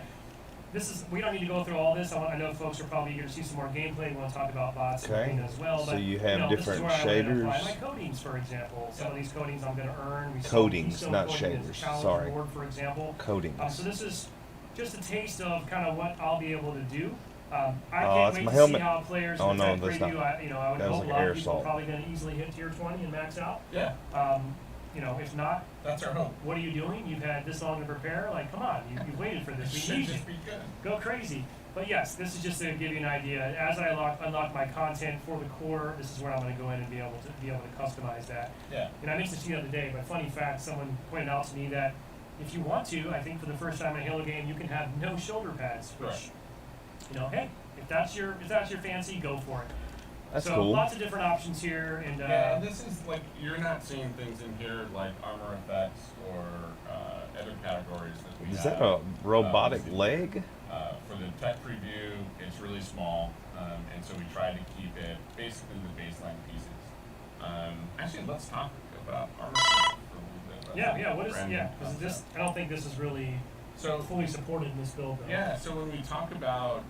This is, we don't need to go through all this. I know folks are probably eager to see some more gameplay. We want to talk about bots Okay. and as well. So But, you have this is different where I'm gonna apply shaders. my coatings, for example. Some of these coatings I'm going to earn. We saw Coatings, Keystone not coating as a shaders. challenge Sorry. reward, for example. Coatings. So this is just a taste of kind of what I'll be able to do. I Oh, can't that's wait my to helmet. see how players Oh, in the no, tech that's preview. not- I would that was hope like a lot of people are aerosol. probably going to easily hit tier 20 and max out. Yeah, If not, that's our hope. what are you doing? You've had this long to prepare. Like, come on, you've waited for It this. We should need you. just be good. Go crazy. But yes, this is just to give you an idea. As I unlock my content for the core, this is where I'm going to go in and be able to customize that. Yeah. And I mentioned this the other day, but funny fact, someone pointed out to me that if you want to, I think for the first time in a Halo game, you can have no shoulder pads. Which, Right. hey, if that's your fancy, go for it. That's so cool. lots of different options here, and Yeah, and this is like, you're not seeing things in here like armor effects or other categories that we Is have. that a robotic Um, leg? For the tech preview, it's really small, and so we try to keep it basically the baseline pieces. Actually, let's talk about armor for a little bit. yeah, what is Brandon because this concept. I don't think this is really So fully supported in this build. Though. yeah, so when we talk about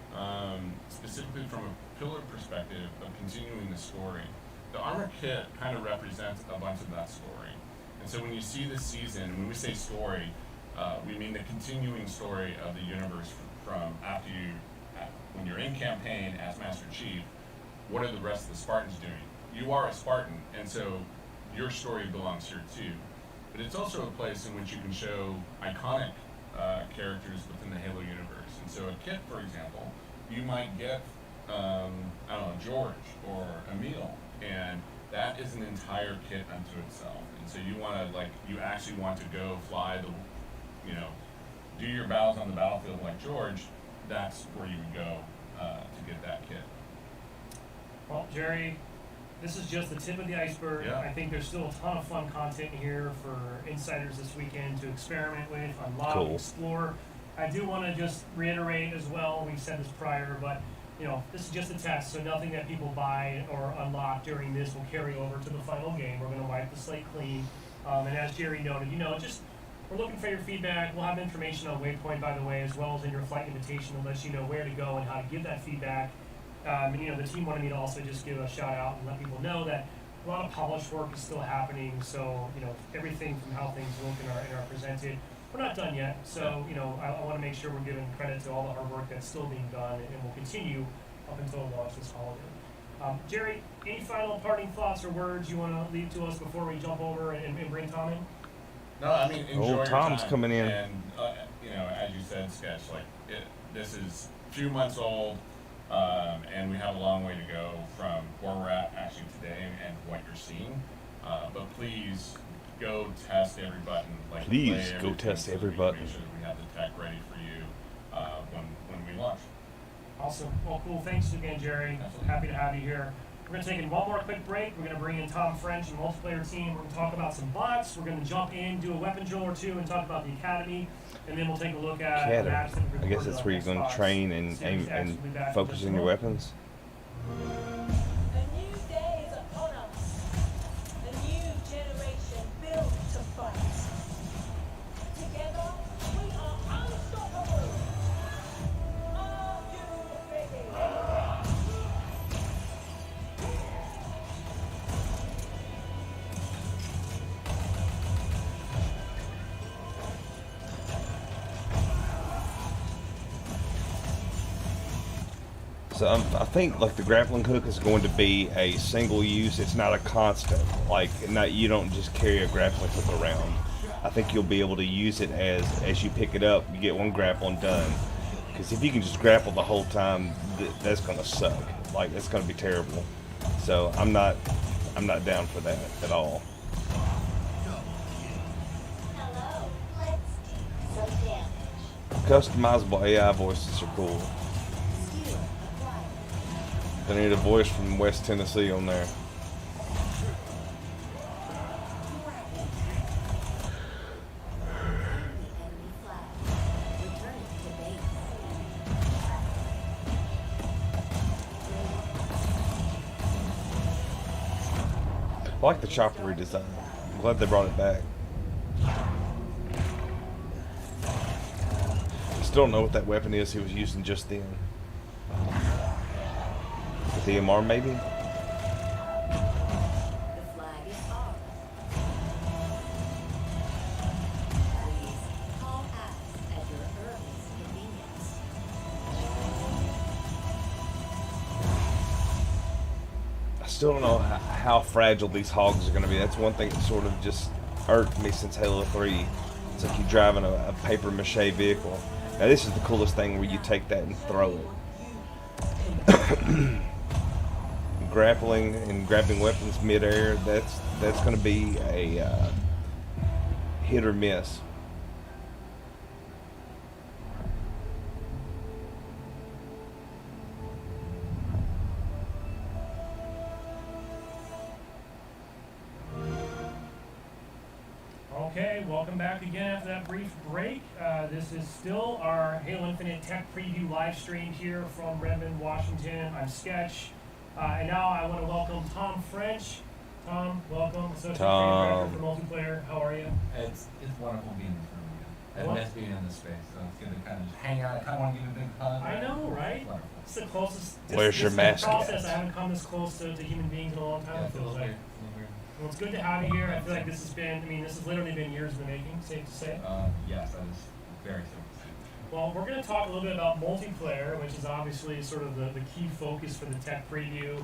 specifically from a pillar perspective of continuing the story, the armor kit kind of represents a bunch of that story. And so when you see this season, when we say story, we mean the continuing story of the universe from after when you're in campaign as Master Chief, what are the rest of the Spartans doing? You are a Spartan, and so your story belongs here too. But it's also a place in which you can show iconic characters within the Halo universe. And so a kit, for example, you might get, I don't know, George or Emil, and that is an entire kit unto itself. And so you want to, you actually want to go fly do your battles on the battlefield like George, that's where you would go to get that kit. Well, Jerry, this is just the tip of the iceberg. Yeah. I think there's still a ton of fun content here for insiders this weekend to experiment with, unlock, Cool. explore. I do want to just reiterate as well, we said this prior, but this is just a test, so nothing that people buy or unlock during this will carry over to the final game. We're going to wipe the slate clean. And as Jerry noted, we're looking for your feedback. We'll have information on Waypoint, by the way, as well as in your flight invitation that lets you know where to go and how to give that feedback. The team wanted me to also just give a shout out and let people know that a lot of polished work is still happening. So, everything from how things look and are presented, we're not done yet. So, I want to make sure we're giving credit to all the hard work that's still being done and will continue up until launch this holiday. Jerry, any final parting thoughts or words you want to leave to us before we jump over and bring Tom in? No, I mean, enjoy your Tom's time. coming in. And, as you said, Sketch, this is a few months old, and we have a long way to go from where we're at actually today and what you're seeing. But please go test every button. Please play go everything test so every we can button. Make sure that we have the tech ready for you when we launch. Awesome. Well, cool. Thanks again, Jerry. Absolutely. Happy to have you here. We're going to take one more quick break. We're going to bring in Tom French and multiplayer team. We're going to talk about some bots. We're going to jump in, do a weapon drill or two, and talk about the academy. And then we'll take a look at Academy. maps that we've I guess recorded that's on where you're going to Xbox train and Series aim X. and We'll be back in focus just a on your moment. weapons. A new day is upon us. A new generation built to fight. Together, we are unstoppable. Are you ready? So I think the grappling hook is going to be a single use. It's not a constant. You don't just carry a grappling hook around. I think you'll be able to use it as you pick it up. You get one grapple and done. Because if you can just grapple the whole time, that's going to suck. It's going to be terrible. So I'm not down for that at all. Hello, let's do some damage. Customizable AI voices are cool. Skill acquired. They need a voice from West Tennessee on there. Claim the enemy flag. Returning to base. I like the chopper redesign. I'm glad they brought it back. I still don't know what that weapon is he was using just then. The DMR maybe? The flag is ours. Please call us at your earliest convenience. I still don't know how fragile these hogs are going to be. That's one thing that sort of just irked me since Halo 3. It's like you're driving a paper mache vehicle. Now this is the coolest thing where you take that and throw it. Grappling and grabbing weapons midair, that's going to be a hit or miss. Okay, welcome back again after that brief break. This is still our Halo Infinite Tech Preview live stream here from Redmond, Washington. I'm Sketch. And now I want to welcome Tom French. Tom, welcome. Associate Tom. Creative Director for Multiplayer. How are you? It's wonderful being in this room again. What? I miss being in this space, so it's good to kind of just hang out. I kind of want to give you a big hug. I know, right? It's wonderful. It's the closest. Where's your this mask process. at? I haven't come this close to human beings in a long time. Yeah, it feels like. It's a little weird. Well, it's good to have you here. I feel like this has been. I mean, this has literally been years in the making. Safe to say. Yes, that is very simple. Well, we're going to talk a little bit about multiplayer, which is obviously sort of the key focus for the tech preview.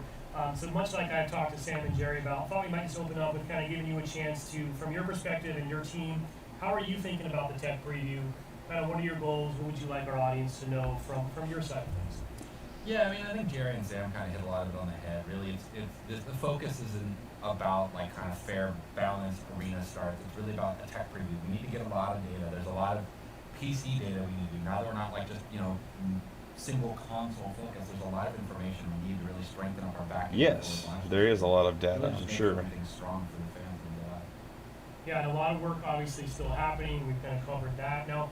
So much like I talked to Sam and Jerry about, I thought we might just open up with kind of giving you a chance to, from your perspective and your team, how are you thinking about the tech preview? Kind of what are your goals? What would you like our audience to know from your side of things? Yeah, I mean, I think Jerry and Sam kind of hit a lot of it on the head. Really, it's the focus isn't about like kind of fair, balanced arena starts. It's really about a tech preview. We need to get a lot of data. There's a lot of PC data we need to do. Now that we're not like just single console focus, there's a lot of information we need to really strengthen up our back end. Yes, there is a lot of data, Really just I'm make sure. everything strong for the fans in the lab. Yeah, and a lot of work obviously still happening. We've kind of covered that. Now,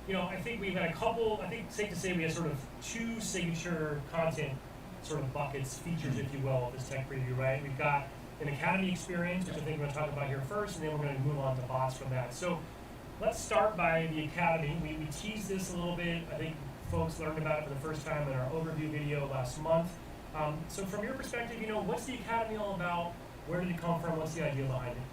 I think we've had a couple, I think it's safe to say we have sort of two signature content sort of buckets, features, if you will, of this tech preview, right? We've got an Academy experience, which I think we're going to talk about here first, and then we're going to move on to bots from that. So let's start by the Academy. We teased this a little bit. I think folks learned about it for the first time in our overview video last month. So from your perspective, what's the Academy all about? Where did it come from? What's the idea behind it?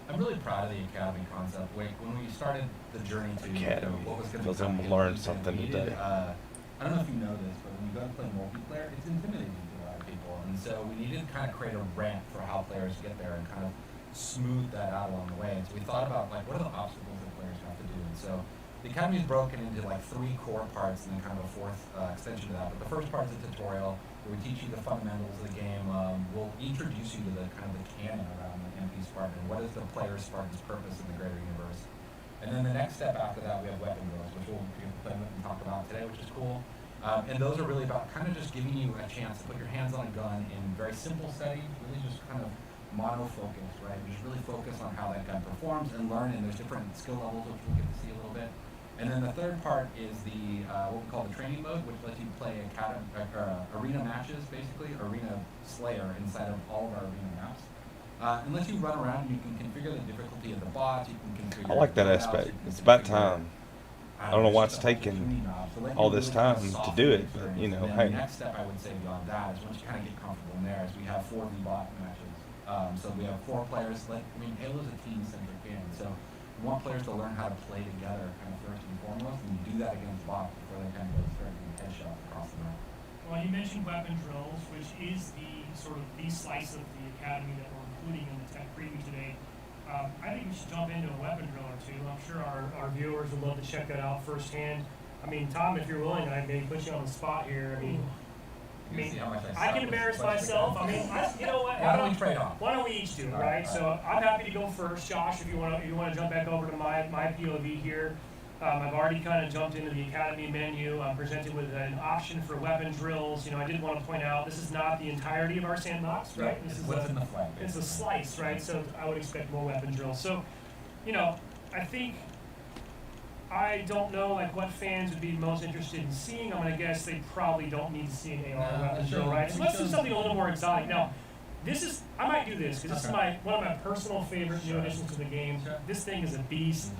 I'm really proud of the Academy concept. When we started the journey to Academy. what was going to Feels become like I'm Halo learning Infinite, something we today. needed, I don't know if you know this, but when you go to play multiplayer, it's intimidating to a lot of people. And so we needed to kind of create a ramp for how players get there and kind of smooth that out along the way. And so we thought about what are the obstacles that players have to do. And so the Academy is broken into like 3 core parts and then kind of a 4th extension to that. But the first part is a tutorial where we teach you the fundamentals of the game. We'll introduce you to the kind of the canon around the MP Spartan. What is the player Spartan's purpose in the greater universe? And then the next step after that, we have weapon drills, which we'll play with and talk about today, which is cool. And those are really about kind of just giving you a chance to put your hands on a gun in very simple settings, really just kind of mono-focus, right? We just really focus on how that gun performs and learn, and there's different skill levels, which we'll get to see a little bit. And then the third part is the what we call the training mode, which lets you play arena matches, basically, arena slayer inside of all of our arena maps. And lets you run around and you can configure the difficulty of the bots, you can configure I like that the loadouts, aspect. you can It's about configure, time. I don't know why it's just a bunch of taken tuning knobs to let you all really this kind of time to soften do the it, but, experience. And then hey. the next step I would say beyond that is once you kind of get comfortable in there is we have 4v bot matches. So we have 4 players. Halo's a team-centric game, so we want players to learn how to play together kind of first and foremost, and you do that against bots before they kind of go start doing headshots across the map. Well, you mentioned weapon drills, which is the sort of the slice of the Academy that we're including in the tech preview today. I think we should jump into a weapon drill or two. I'm sure our viewers would love to check that out firsthand. I mean, Tom, if you're willing, I may put you on the spot here. You can see how much I can embarrass myself. I mean, you know what? Why don't we trade off? Why don't we each do it, right? So I'm happy to go first, Josh. If you want to jump back over to my POV here. I've already kind of jumped into the Academy menu. I'm presented with an option for weapon drills. I did want to point out this is not the entirety of our sandbox, right? This is What's in the flag? it's a slice, right? So I would expect more weapon drills. So, I think I don't know like what fans would be most interested in seeing. I'm gonna guess they probably don't need to see an AR weapon drill, right? So let's do something a little more exotic. Now, I might do this because this is one of my personal favorite new additions to the game. Sure. This thing is a beast.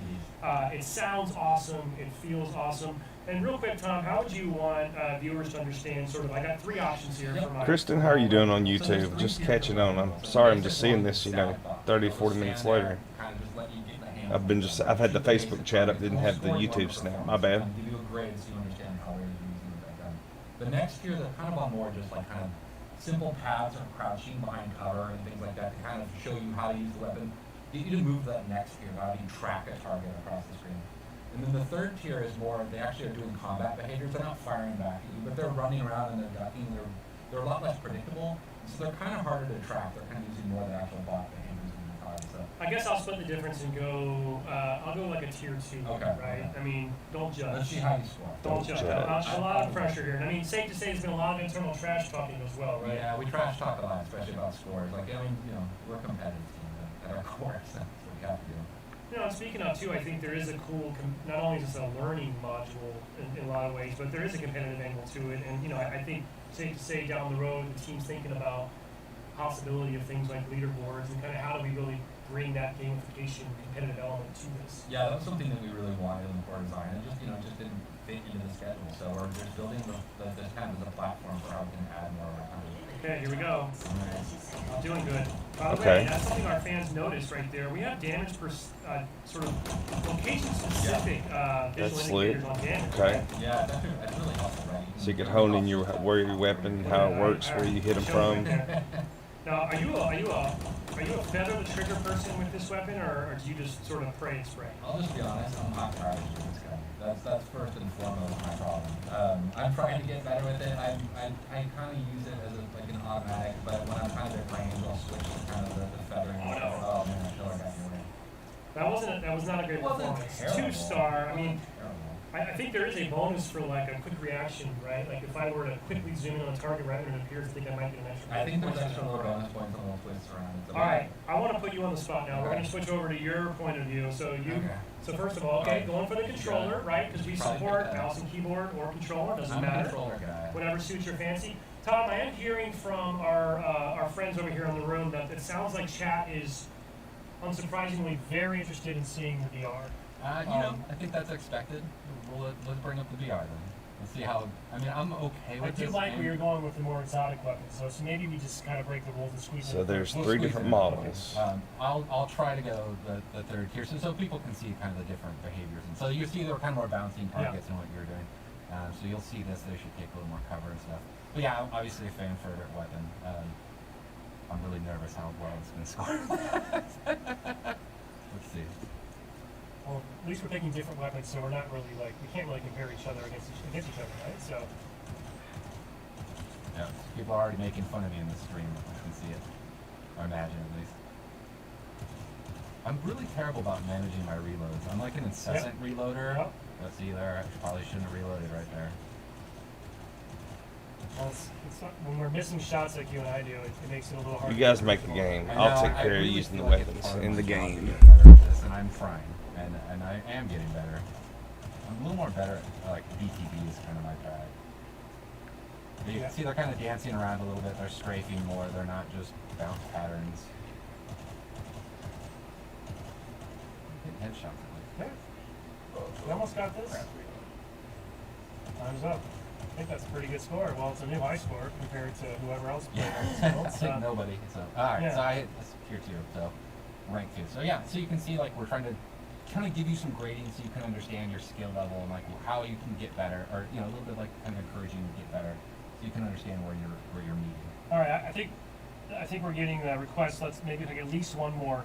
It sounds awesome. It feels awesome. And real quick, Tom, how would you want viewers to understand sort of, I got 3 options here for my... Kristen, how are you doing on YouTube? Just catching on. I'm sorry I'm just seeing this, 30, 40 minutes later. I've had the Facebook chat up, didn't have the YouTube snap. My bad. Give you a grade so you understand colors you're using the background. The next tier, they're kind of on more just like kind of simple paths or crouching behind cover and things like that to kind of show you how to use the weapon. Get you to move that next tier, how do you track a target across the screen. And then the third tier is more, they actually are doing combat behaviors. They're not firing back at you, but they're running around and they're ducking. They're a lot less predictable, so they're kind of harder to track. They're kind of using more of the actual bot behaviors in the card. So I guess I'll split the difference and go, I'll go like a tier 2, Okay. right? I mean, don't judge. let's see how you score. Don't judge. judge. A lot of pressure here. And I mean, safe to say there's been a lot of internal trash talking as well, right? Yeah, we trash talk a lot, especially about scores. Like, I mean, we're a competitive team at our core, so that's what we have to do. And speaking of too, I think there is a cool, not only is this a learning module in a lot of ways, but there is a competitive angle to it. And I think safe to say down the road, the team's thinking about possibility of things like leaderboards and kind of how do we really bring that gamification competitive element to this. Yeah, that was something that we really wanted in the core design. It just didn't fit into the schedule. So we're just building this kind of as a platform for how we can add more. Okay, here we go. I'm doing good. By the Okay. way, that's something our fans noticed right there. We have damage per sort of location-specific visual That's indicators lit. on damage. Okay. Yeah, that's really helpful, right? So you can hone in where your weapon, how it works, where you hit them from. Now, are you a feather the trigger person with this weapon, or do you just sort of pray and spray? I'll just be honest, I'm not trying to do this guy. That's first and foremost my problem. I'm trying to get better with it. I kind of use it as like an automatic, but when I'm kind of at range, I'll switch to kind of the feathering. Oh, no. Oh man, I feel like I got your way. That was not a great Wasn't performance. terrible. 2-star. I mean, Terrible. I think there is a bonus for like a quick reaction, right? Like if I were to quickly zoom in on a target right when it appears, I think I might get an extra. I think there's extra little bonus points on little twists around. It's All right, I want to put you on the spot now. We're going to switch over to your point of view. So so first of all, okay, going for the controller, right? Because we Probably support good. mouse and keyboard or controller, doesn't I'm a matter. controller guy. Whatever suits your fancy. Tom, I am hearing from our friends over here in the room that it sounds like chat is unsurprisingly very interested in seeing the VR. I think that's expected. Let's bring up the VR then. Let's see how. I mean, I'm okay with I do this. like where you're going with the more exotic weapons, so maybe we just kind of break the rules and squeeze So in. there's We'll 3 squeeze different it. models. I'll try to go the third tier so people can see kind of the different behaviors. And so you see they're kind of more bouncing targets than what you're doing. So you'll see this. They should take a little more cover and stuff. But yeah, obviously a fan favorite weapon. I'm really nervous how well it's going to score. Let's see. Well, at least we're taking different weapons, so we're not really like we can't really compare each other against each other, right? So Yeah, people are already making fun of me in the stream. I can see it. I imagine at least. I'm really terrible about managing my reloads. I'm like an incessant reloader. Yep. Let's see there. I probably shouldn't have reloaded right there. well, it's not, when we're missing shots like you and I do, it makes it a little hard. You guys make the game. I I'll know, take I care of really using the feel like it's weapons part of in my the job to game. get better at this, and I'm trying, and I am getting better. I'm a little more better at like BTB is kind of my bag. You can see they're kind of dancing around a little bit. They're strafing more. They're not just bounce patterns. Hitting headshots at least. We almost got this. Time's up. I think that's a pretty good score. Well, it's a new high score compared to whoever else played on this I field. think nobody. So alright, yeah. so I hit tier 2, so rank 2. So yeah, so you can see like we're trying to kind of give you some grading so you can understand your skill level and like how you can get better, or a little bit like kind of encouraging you to get better, so you can understand where you're meeting. All right, I think we're getting requests. Let's maybe pick at least one more.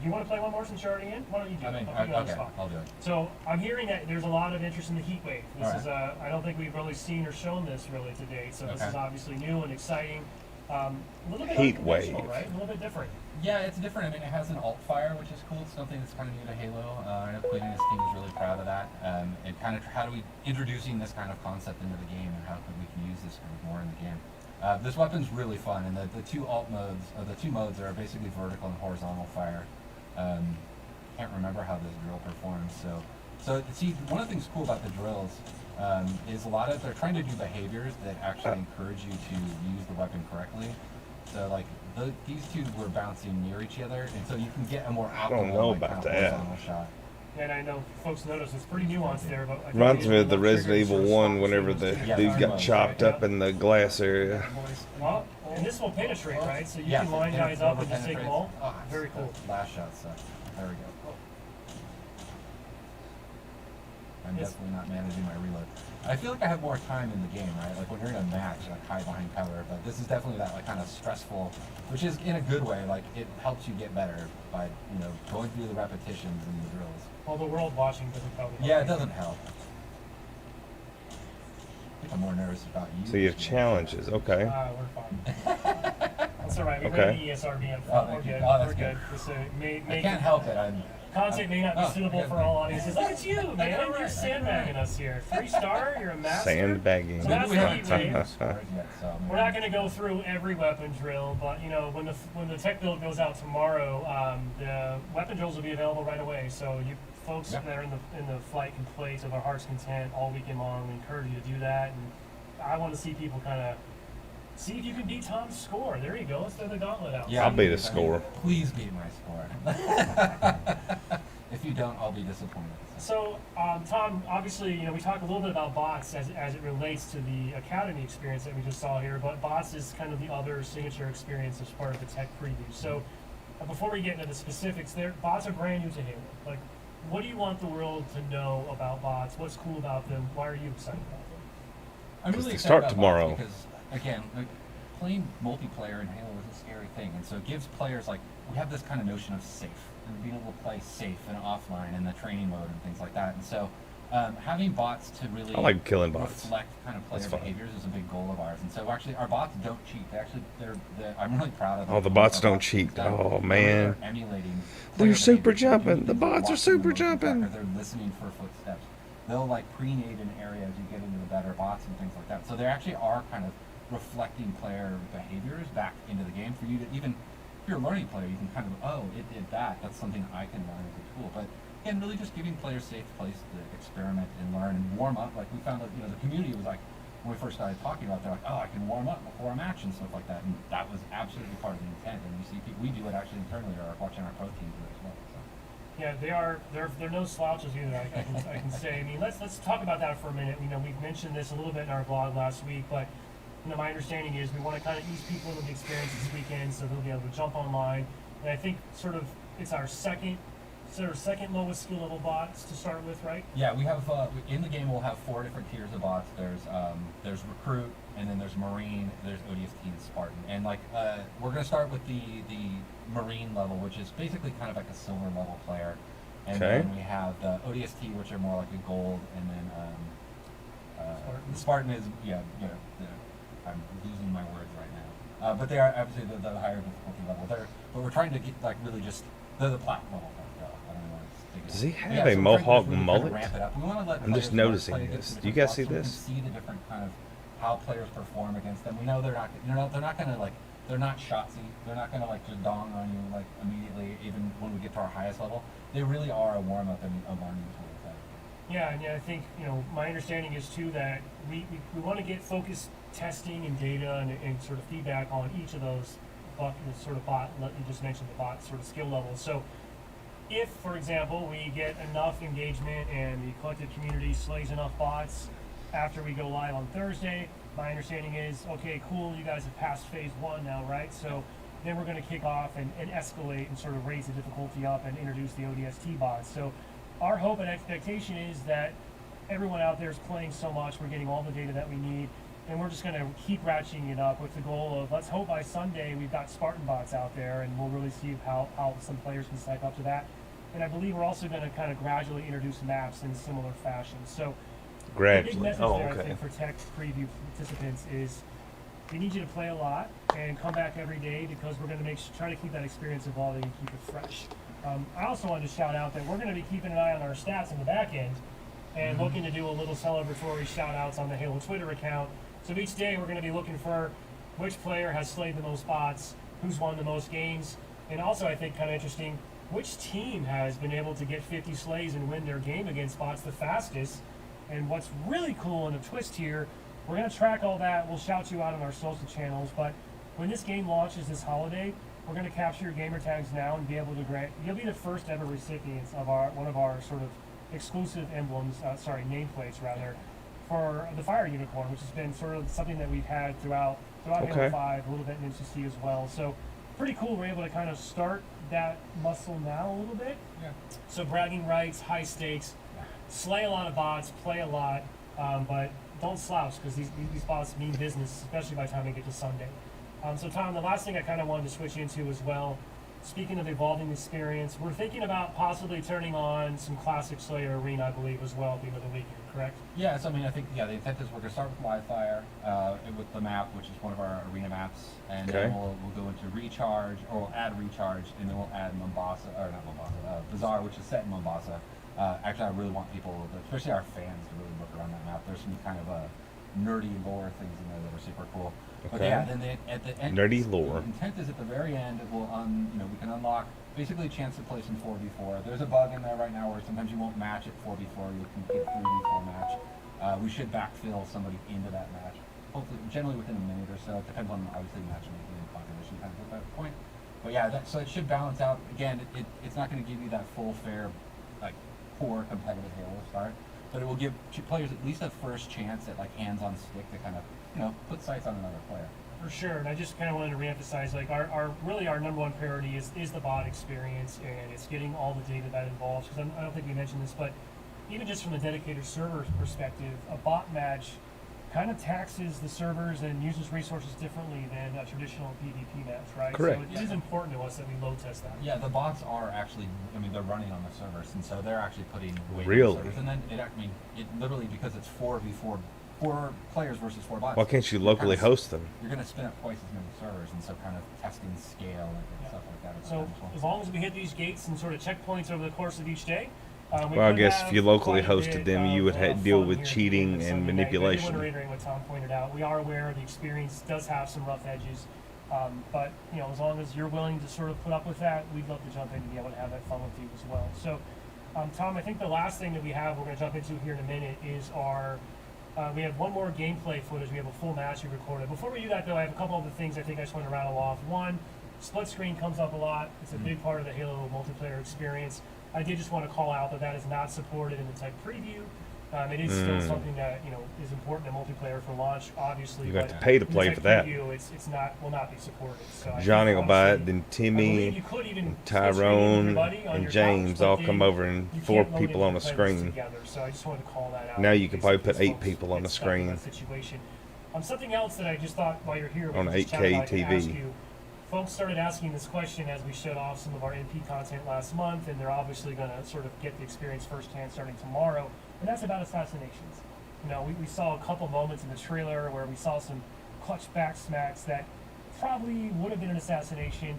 You want to play one more since you're already in? Why don't you do I it? mean, I'll put you on the okay, spot. I'll do it. So I'm hearing that there's a lot of interest in the heat wave. This All is I don't think we've really seen or shown this really to date. So this Okay. is obviously new and exciting. A little bit Heat unconventional, wave. right? A little bit different. Yeah, it's different. I mean, it has an alt fire, which is cool. It's something that's kind of new to Halo. I know Quinn and his team is really proud of that. And kind of how do we introducing this kind of concept into the game, and how could we can use this kind of more in the game. This weapon's really fun, and the two alt modes, or the two modes are basically vertical and horizontal fire. Can't remember how this drill performs. So see, one of the things cool about the drills is a lot of they're trying to do behaviors that actually encourage you to use the weapon correctly. So like these two were bouncing near each other, and so you can get a more optimal, don't know like, about kind of that. horizontal shot. And I know folks notice it's pretty nuanced there, but I think Reminds it me is of the a little Resident trigger Evil to sort of 1 stop whenever those the two Yeah, dude different got modes, chopped right? up in the glass area. Well, and this will penetrate, right? So you Yeah, can line guys up and just take them all. Oh, Very cool. Last shot sucks. There we go. I'm Yes. definitely not managing my reload. I feel like I have more time in the game, right? Like when you're in a match, like hide behind cover. But this is definitely that like kind of stressful, which is in a good way. Like it helps you get better by going through the repetitions and the drills. Well, the world watching doesn't probably. Yeah, it doesn't help. I think I'm more nervous about you. So you have challenges, okay. We're fine. That's all right. We Okay. ran the ESRB up Oh, front. We're thank you. good. Oh, that's We're good. good. Just, I can't help it. Content may not be Oh, suitable okay. for all audiences. Look at you, I got man. it right, I You're got it sandbagging us here. 3-star. You're a master. Sandbagging. So that's we what haven't you taken do. the scores yet, so We're not going to go through every weapon drill, but when the tech build goes out tomorrow, the weapon drills will be available right away. So you folks Yep. that are in the flight can play to their heart's content all weekend long. We encourage you to do that, and I want to see people kind of see if you can beat Tom's score. There you go. Let's throw the gauntlet out. Yeah, I'll beat a I mean, score. Please beat my score. If you don't, I'll be disappointed. So, Tom, obviously, we talked a little bit about bots as it relates to the Academy experience that we just saw here, but bots is kind of the other signature experience as part of the tech preview. So, before we get into the specifics there, bots are brand new to Halo. Like, what do you want the world to know about bots? What's cool about them? Why are you excited about them? I'm Because really they excited start about tomorrow. bots because, again, like, playing multiplayer in Halo is a scary thing, and so it gives players we have this kind of notion of safe and being able to play safe and offline in the training mode and things like that. And so, having bots to really I like killing bots. reflect kind of player That's fun. behaviors is a big goal of ours. And so, actually, our bots don't cheat. I'm really proud of them. Oh, the bots Our don't bots cheat. done. Oh, They're man. emulating. They're player super behavior. So jumping. you The can bots are watch them super move tracker. jumping. They're listening for footsteps. They'll pre-nade an area as you get into the better bots and things like that. So they actually are kind of reflecting player behaviors back into the game for you to even, if you're a learning player, you can kind of, oh, it did that. That's something I can learn as a tool. But again, really just giving players safe place to experiment and learn and warm up. Like we found that, the community was like, when we first started talking about it, they're like, oh, I can warm up before a match and stuff like that. And that was absolutely part of the intent. And you see people, we do it actually internally, or watching our pro teams do it as well. So. Yeah, they're no slouches either. I can say. I mean, let's talk about that for a minute. We've mentioned this a little bit in our blog last week, but my understanding is we want to kind of ease people into the experience this weekend, so they'll be able to jump online. And I think it's our second lowest skill level bots to start with, right? Yeah, we have in the game we'll have 4 different tiers of bots. There's recruit, and then there's marine, there's ODST and Spartan. And we're gonna start with the marine level, which is basically kind of like a silver level player. And Okay. then we have the ODST, which are more like a gold, and then Spartan. the Spartan is I'm losing my words right now. But they are obviously the higher difficulty level. But we're trying to get really just they're the platinum level. I don't know. Does he have Yeah, a so we're trying to mohawk really kind of mullet? ramp it up. We want to let I'm just players noticing play this. against the Do you different guys see bots so we this? can see the different kind of how players perform against them. We know they're not gonna they're not shotsy. They're not gonna just dong on you immediately. Even when we get to our highest level, they really are a warm up and a learning tool. Yeah, and I think my understanding is too that we want to get focused testing and data and sort of feedback on each of those sort of bot. You just mentioned the bot sort of skill levels. So if, for example, we get enough engagement and the collective community slays enough bots after we go live on Thursday, my understanding is, okay, cool, you guys have passed phase 1 now, right? So then we're going to kick off and escalate and sort of raise the difficulty up and introduce the ODST bots. So our hope and expectation is that everyone out there is playing so much, we're getting all the data that we need, and we're just going to keep ratcheting it up with the goal of, let's hope by Sunday we've got Spartan bots out there, and we'll really see how some players can stack up to that. And I believe we're also going to kind of gradually introduce maps in similar fashion. So the big Gradually. message Oh, there, I okay. think, for tech preview participants is we need you to play a lot. and come back every day because we're going to try to keep that experience evolving and keep it fresh. I also wanted to shout out that we're going to be keeping an eye on our stats in the back end and looking to do a little celebratory shout outs on the Halo Twitter account. So each day we're going to be looking for which player has slayed the most bots, who's won the most games, and also I think kind of interesting, which team has been able to get 50 slays and win their game against bots the fastest. And what's really cool in the twist here, we're going to track all that. We'll shout you out on our social channels, but when this game launches this holiday, we're going to capture your gamer tags now and be able to grant, you'll be the first ever recipients of one of our sort of exclusive emblems, nameplates rather, for the Fire Unicorn, which has been sort of something that we've had throughout Halo Okay. 5, a little bit in MCC as well. So pretty cool. We're able to kind of start that muscle now a little bit. Yeah. So bragging rights, high stakes, slay a lot of bots, play a lot, but don't slouch because these bots mean business, especially by the time we get to Sunday. So Tom, the last thing I kind of wanted to switch into as well, speaking of evolving experience, we're thinking about possibly turning on some classic Slayer Arena, I believe, as well at the end of the weekend, correct? Yeah, so I mean, I think the intent is we're gonna start with Wildfire, with the map, which is one of our arena maps, and Okay. then we'll go into Recharge, or we'll add Recharge, and then we'll add Mombasa, or not Mombasa, Bazaar, which is set in Mombasa. Actually, I really want people, especially our fans, to really look around that map. There's some kind of nerdy lore things in there that are super cool. But Okay. yeah, then at the end, Nerdy lore. The intent is at the very end, it will we can unlock basically a chance to play some 4v4. There's a bug in there right now where sometimes you won't match at 4v4, you can keep 3v4 match. We should backfill somebody into that match, hopefully, generally within a minute or so. It depends on obviously matchmaking and population kind of at that point. But yeah, so it should balance out. Again, it's not going to give you that full fair, like poor competitive Halo start, but it will give players at least a first chance at like hands on stick to kind of put sights on another player. For sure, and I just kind of wanted to reemphasize, like our number one priority is the bot experience, and it's getting all the data that involves. Because I don't think we mentioned this, but even just from a dedicated server perspective, a bot match kind of taxes the servers and uses resources differently than a traditional PvP match, right? Correct. So it is important to us that we load test that. Yeah, the bots are actually, they're running on the servers, and so they're actually putting weight on Really? the servers. And then it literally, because it's 4v4, 4 players versus 4 bots. Why can't you you're locally kind of- host them? You're going to spin up twice as many servers, and so kind of testing scale and Yeah. stuff like that. is So potential. as long as we hit these gates and sort of checkpoints over the course of each day, we Well, I could guess if have you locally quite a hosted bit them, you of, would deal fun with here at the cheating end of and Sunday night. manipulation. I do want to reiterate what Tom pointed out. We are aware the experience does have some rough edges, but as long as you're willing to sort of put up with that, we'd love to jump in and be able to have that fun with you as well. So, Tom, I think the last thing that we're going to jump into here in a minute is we have one more gameplay footage. We have a full match we recorded. Before we do that, though, I have a couple other things I think I just want to rattle off. One, split screen comes up a lot. It's a big part of the Halo multiplayer experience. I did just want to call out that is not supported in the tech preview. It is still something that is important in multiplayer for launch, obviously. You got but to pay to in the play tech for that. Preview, will not be supported. So I Johnny think, will buy it, honestly, then I believe Timmy, you could even split screen it with Tyrone, your buddy on and your James couch, but all then come over and you 4 can't load people it on a to play this screen. together. So I just wanted to call that out. Now you can probably in put case 8 folks people on get the stuck in screen. that situation. Something else that I just thought while you're here, we On could just chat 8K about, I could TV. ask you. Folks started asking this question as we showed off some of our MP content last month, and they're obviously going to sort of get the experience firsthand starting tomorrow, and that's about assassinations. We saw a couple moments in the trailer where we saw some clutch back smacks that probably would have been an assassination.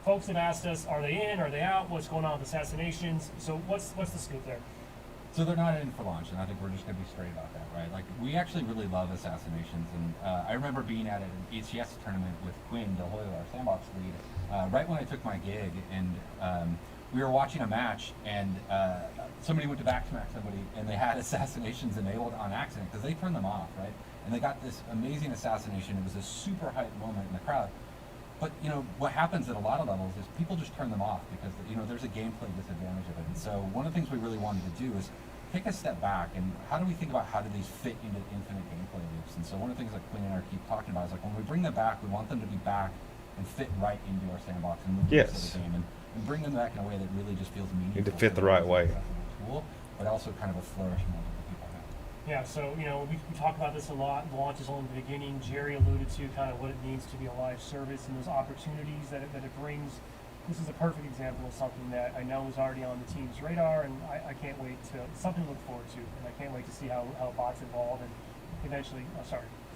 Folks have asked us, are they in, are they out, what's going on with assassinations? So what's the scoop there? So they're not in for launch, and I think we're just going to be straight about that, right? Like, we actually really love assassinations, and I remember being at an HCS tournament with Quinn DeHoyle, our sandbox lead, right when I took my gig, and we were watching a match, and somebody went to backsmack somebody, and they had assassinations enabled on accident, because they turned them off, right? And they got this amazing assassination. It was a super hype moment in the crowd. But what happens at a lot of levels is people just turn them off because there's a gameplay disadvantage of it. And so one of the things we really wanted to do is take a step back and how do we think about how do these fit into infinite gameplay loops? And so one of the things that Quinn and I keep talking about is like when we bring them back, we want them to be back and fit right into our sandbox and move Yes. into the game and bring them back in a way that really just feels meaningful. Need to fit for the them right as a way. tool, but also kind of a flourishment that people have. Yeah, so, we talk about this a lot. The launch is only the beginning. Jerry alluded to kind of what it means to be a live service and those opportunities that it brings. This is a perfect example of something that I know is already on the team's radar, and I can't wait to, something to look forward to, and I can't wait to see how bots evolve and eventually,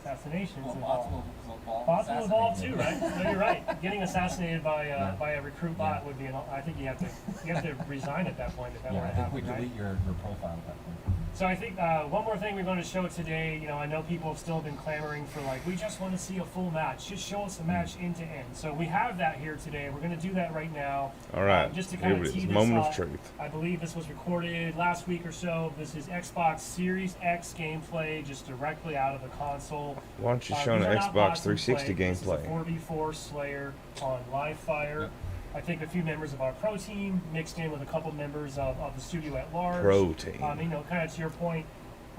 assassinations Well, involved. bots Bots will evolve too, right? No, you're right. Getting assassinated by a recruit bot Yeah. would be I think you have to resign at that point if that Yeah, were I to think we happen, right? delete your profile at that point. So I think one more thing we're going to show today, you know, I know people have still been clamoring for like, we just want to see a full match. Just show us a match end to end. So we have that here today. We're going to do that right now. All right, Just to here kind it of is. tee this Moment up, of truth. I believe this was recorded last week or so. This is Xbox Series X gameplay, just directly out of the console. Why don't you These show an are not Xbox bots in 360 play. This is a gameplay? 4v4 Slayer on Livefire. Yep. I think a few members of our pro team mixed in with a couple members of the studio at large. Pro team. You know, kind of to your point,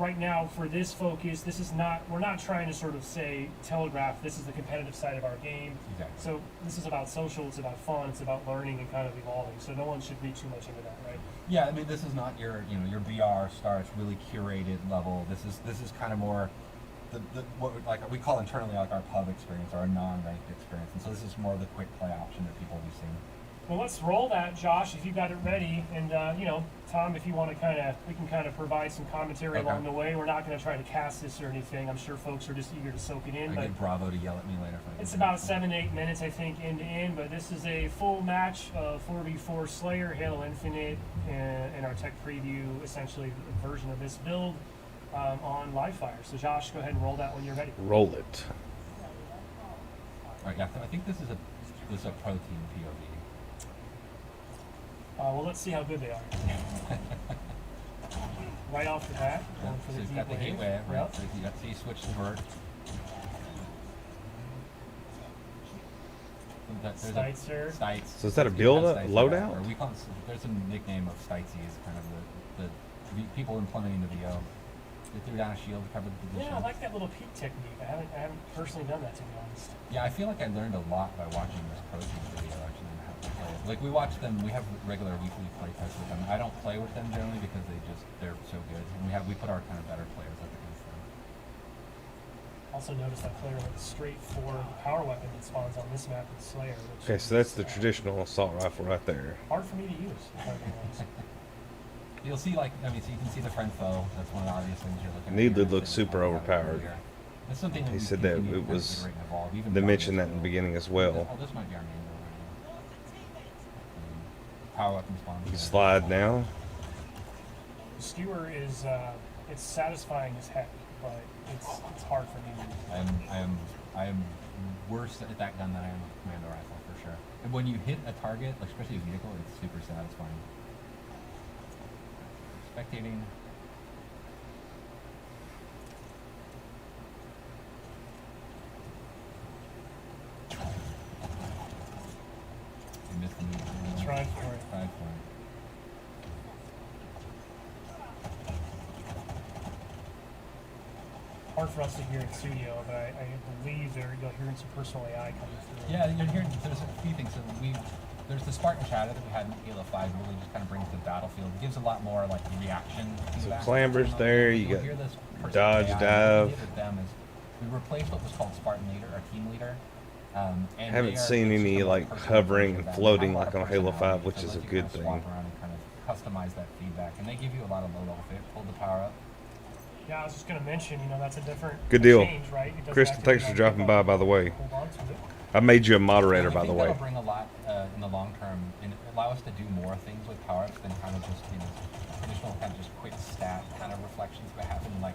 right now for this focus, we're not trying to sort of say, telegraph, this is the competitive side of our game. Exactly. So this is about social, it's about fun, it's about learning and kind of evolving. So no one should read too much into that, right? Yeah, I mean, this is not your, you know, your VR starts really curated level. This is kind of more the what we call internally like our pub experience or our non-ranked experience. And so this is more of the quick play option that people will be seeing. Well, let's roll that, Josh, if you got it ready. And, you know, Tom, if you want to we can kind of provide some commentary Okay. along the way. We're not going to try to cast this or anything. I'm sure folks are just eager to soak it in. I But get Bravo to yell at me later. If I it's do about that. 7-8 minutes, I think, end to end. But this is a full match of 4v4 Slayer, Halo Infinite, and our tech preview, essentially a version of this build on Livefire. So, Josh, go ahead and roll that when you're ready. Roll it. All right, yeah, so I think this is a pro team POV. Well, let's see how good they are. Right off the bat, Yeah, going for so the you've deep got the wave. gateway, right? Yep. So you switch to vert. Steitzer. Stites. So is that a You build have up- Stites, loadout? Or we call it, there's a nickname of Stitesy is kind of the people implementing the VO. They threw down a shield to cover the position. Yeah, I like that little peek technique. I haven't personally done that, to be honest. Yeah, I feel like I learned a lot by watching this pro team video actually on how to play it. Like we watch them, we have regular weekly play tests with them. I don't play with them generally because they're so good. And we put our kind of better players up against them. Also notice that player went straight for the power weapon that spawns on this map with Slayer. Which Okay, so that's is, the traditional assault rifle right there. hard for me to use, if I'm being honest. You'll see so you can see the friend foe. That's one of the obvious things you're looking at. Needler here. looks So you super talked about it overpowered. earlier. That's something He we said that continue to it kind of was- iterate and evolve, even They beyond mentioned this that in the build. beginning as well. Oh, this might be our main build right now. Power weapon spawn. You slide now. The skewer is it's satisfying as heck, but it's hard for me to use. I am worse at that gun than I am with commando rifle for sure. And when you hit a target, like especially a vehicle, it's super satisfying. Spectating. You missed the move. Tried for it. Tried for it. Hard for us to hear in studio, but I believe you're hearing some personal AI coming through. Yeah, you're hearing there's a few things. So there's the Spartan Shadow that we had in Halo 5 really just kind of brings the battlefield. It gives a lot more like reaction feedback. Clamber's there, you You'll got hear this personal dodge, AI. What dive. we did with them is we replaced what was called Spartan Leader, our team leader. And Haven't they are seen just any a more like personal hovering version and of that. floating They have like a on lot of Halo 5, personality, which so is a let you good kind of thing. swap around and kind of customize that feedback, and they give you a lot of low level fit. Hold the power up. Yeah, I was just going to mention, that's a different Good deal. change, right? It doesn't Kristen, activate thanks for on dropping kickoff. by the way. Hold on to it. I made you a Yeah, moderator, we by the think way. that'll bring a lot in the long term and allow us to do more things with power ups than kind of just traditional kind of just quick stat kind of reflections that happen, like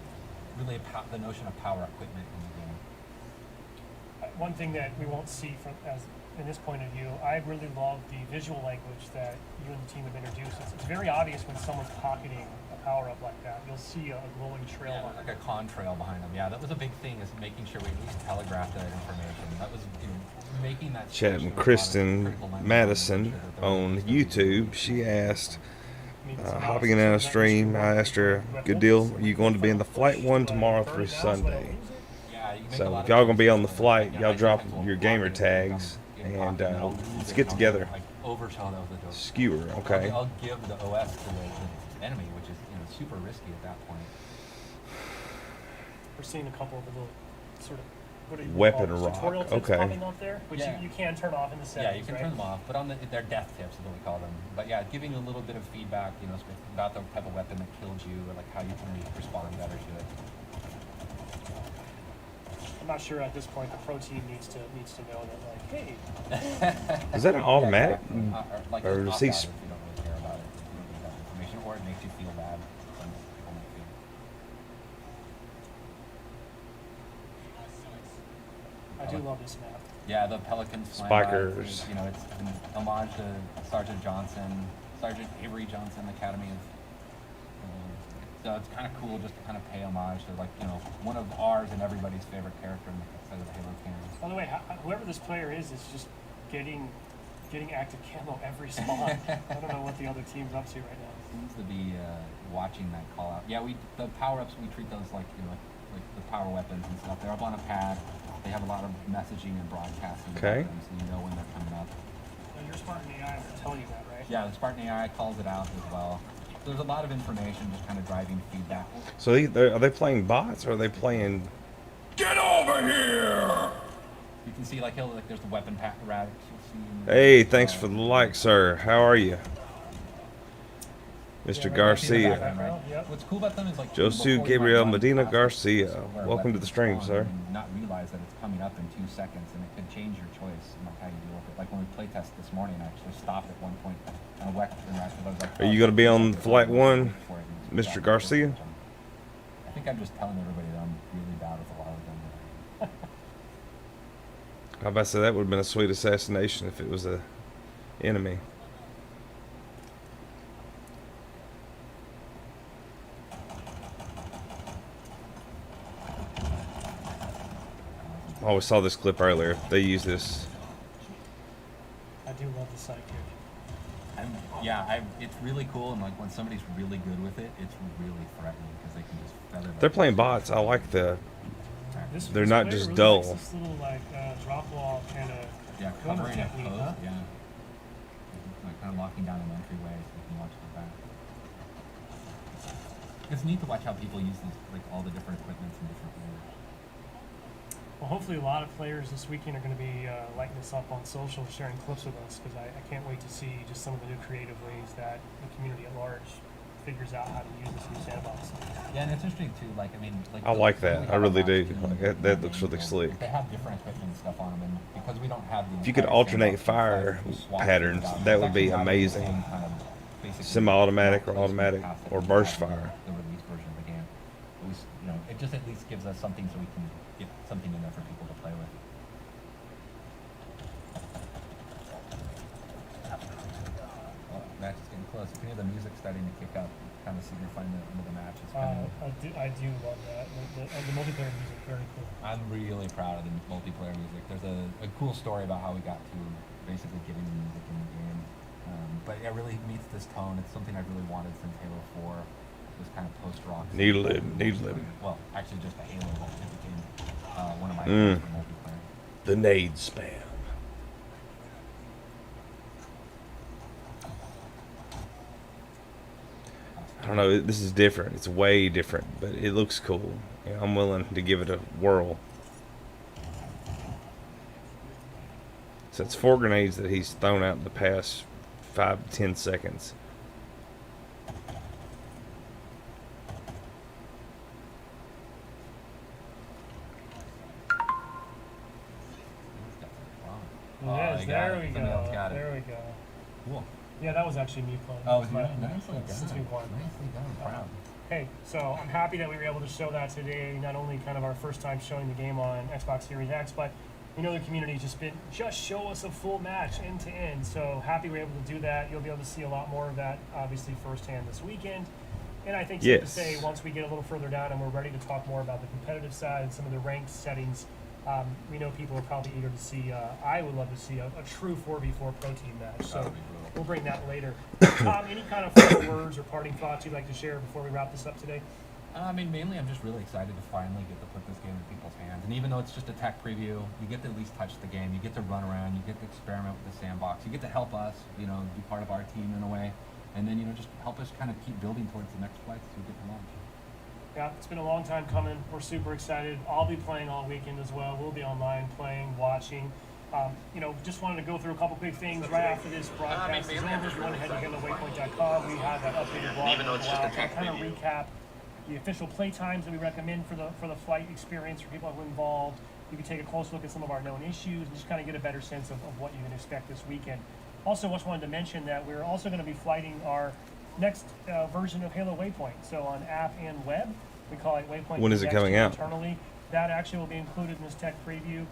really the notion of power equipment in the game. One thing that we won't see in this point of view, I really love the visual language that you and the team have introduced. It's very obvious when someone's pocketing a power up like that. You'll see a glowing trail Yeah, behind like a contrail behind them. Yeah, that was a big thing, is making sure we at least telegraphed that information. That was making that switch. Chatting There was a lot of Kristen critical language Madison to make sure that there on was YouTube. She asked, I mean, hopping in on a stream, I asked her, good deal, are you going to be in the flight one tomorrow through Sunday? Yeah, you make a So lot if of y'all gonna be sense. on the flight, Yeah, y'all I drop sometimes will your walk gamer in and tags, come in and and I'll let's lose get it, together. Like overshot of the dose. Skewer, okay. I'll give the OS to the enemy, which is super risky at that point. We're seeing a couple of the little sort of what do you Weapon call those, rock, tutorial tips okay. popping up there, which Yeah. you can turn off in the settings. Yeah, you can right? turn them off, but on their death tips is what we call them. But yeah, giving you a little bit of feedback, about the type of weapon that killed you, or like how you can respond better to it. I'm not sure at this point the pro team needs to know that, like, hey, Is that an automatic? Like Or just does he opt out if you don't really care about it. If you don't need that information, or it makes you feel bad. Some people might feel. I do love this map. Yeah, the Pelicans flying by, Spikers. you know, it's an homage to Sergeant Avery Johnson Academy of. So it's kind of cool just to kind of pay homage to, like, you know, one of ours and everybody's favorite character in the side of the Halo canon. By the way, whoever this player is just getting active camo every spot. I don't know what the other team's up to right now. Seems to be watching that call out. Yeah, the power ups, we treat those like, you know, like the power weapons and stuff. They're up on a pad. They have a lot of messaging and broadcasting Okay. about them, so you know when they're coming up. So your Spartan AI will tell you that, right? Yeah, the Spartan AI calls it out as well. So there's a lot of information just kind of driving feedback. So are they playing bots or are they playing? Get over here! You can see, like, there's the weapon pack radics. You'll see. Hey, thanks for the like, sir. How are you, Mr. Yeah, right, see the Garcia? background, right? Yep. What's cool about them is, like, Josu before you Gabriel run Medina past Garcia. where a Welcome to the weapon's stream, spawned sir. and not realize that it's coming up in 2 seconds, and it could change your choice and, like, how you deal with it. Like when we playtest this morning, I actually stopped at one point and I was like, Are you gonna be on flight one, before it Mr. got Garcia? I think I'm just telling everybody that I'm really bad with a lot of them. How about to say that would have been a sweet assassination if it was a enemy. I always saw this clip earlier. They use this. I do love the sidekick. It's really cool, and, like, when somebody's really good with it, it's really threatening because they can just feather. They're playing bots. I like the. They're This not player just really dull. likes this little, like, drop wall kind of corner covering it technique, close, huh? yeah. Like kind of locking down an entryway so you can watch the back. It's neat to watch how people use these, like, all the different equipments in different ways. Well, hopefully a lot of players this weekend are going to be lighting us up on social, sharing clips with us, because I can't wait to see just some of the new creative ways that the community at large figures out how to use this new sandbox. Yeah, and it's interesting too. Like, I mean, like, I like that. we I have really a do. lot of Like, teams that and looks really people, slick. They have different equipment and stuff on them, and because we don't have the If you could entire alternate sandbox fire inside, we swap patterns, things out. that It's would be actually not the amazing. same kind of basic Semi-automatic or close automatic path that or we burst have in fire. The release version of the game. At least, you know, it just at least gives us something so we can get something in there for people to play with. Oh, match is getting close. You can hear the music starting to kick up, kind of signifying the end of the match. It's kind of, I do love that. The multiplayer music, very cool. I'm really proud of the multiplayer music. There's a cool story about how we got to basically getting the music in the game. But it really meets this tone. It's something I've really wanted since Halo 4. This kind of post-rock. Needled. Well, actually just a Halo that became one of my Mm. favorites for multiplayer. The nade spam. I don't know. This is different. It's way different, but it looks cool. Yeah, I'm willing to give it a whirl. So it's 4 grenades that he's thrown out in the past 5 to 10 seconds. Oh, Yes, you got there it. we Somebody else go. got it. There we go. Cool. Yeah, that was actually me playing. Oh, It was my- nicely done. since we won. Nicely done. Proud. Hey, so I'm happy that we were able to show that today. Not only kind of our first time showing the game on Xbox Series X, but we know the community's just show us a full match end to end. So happy we're able to do that. You'll be able to see a lot more of that, obviously, firsthand this weekend. And I think safe to Yes. say, once we get a little further down and we're ready to talk more about the competitive side and some of the ranked settings, we know people are probably eager to see. I would love to see a true 4v4 pro team match. So That would be brutal. we'll bring that later. Tom, any kind of final words or parting thoughts you'd like to share before we wrap this up today? I mean, mainly I'm just really excited to finally get to put this game in people's hands. And even though it's just a tech preview, you get to at least touch the game. You get to run around. You get to experiment with the sandbox. You get to help us, you know, be part of our team in a way. And then, you know, just help us kind of keep building towards the next flights we get to launch. Yeah, it's been a long time coming. We're super excited. I'll be playing all weekend as well. We'll be online playing, watching. You know, just wanted to go through a couple quick things right after this broadcast is over. If you want to head to HaloWaypoint.com, we have that updated blog. Even though it's just a tech kind of recap the official play times that we recommend for the flight experience for people who are involved. You can take a close look at some of our known issues and just kind of get a better sense of what you can expect this weekend. Also, just wanted to mention that we're also going to be flighting our next version of Halo Waypoint. So on app and web, we call it Waypoint. When is it Next coming out? Internally, that actually will be included in this tech preview.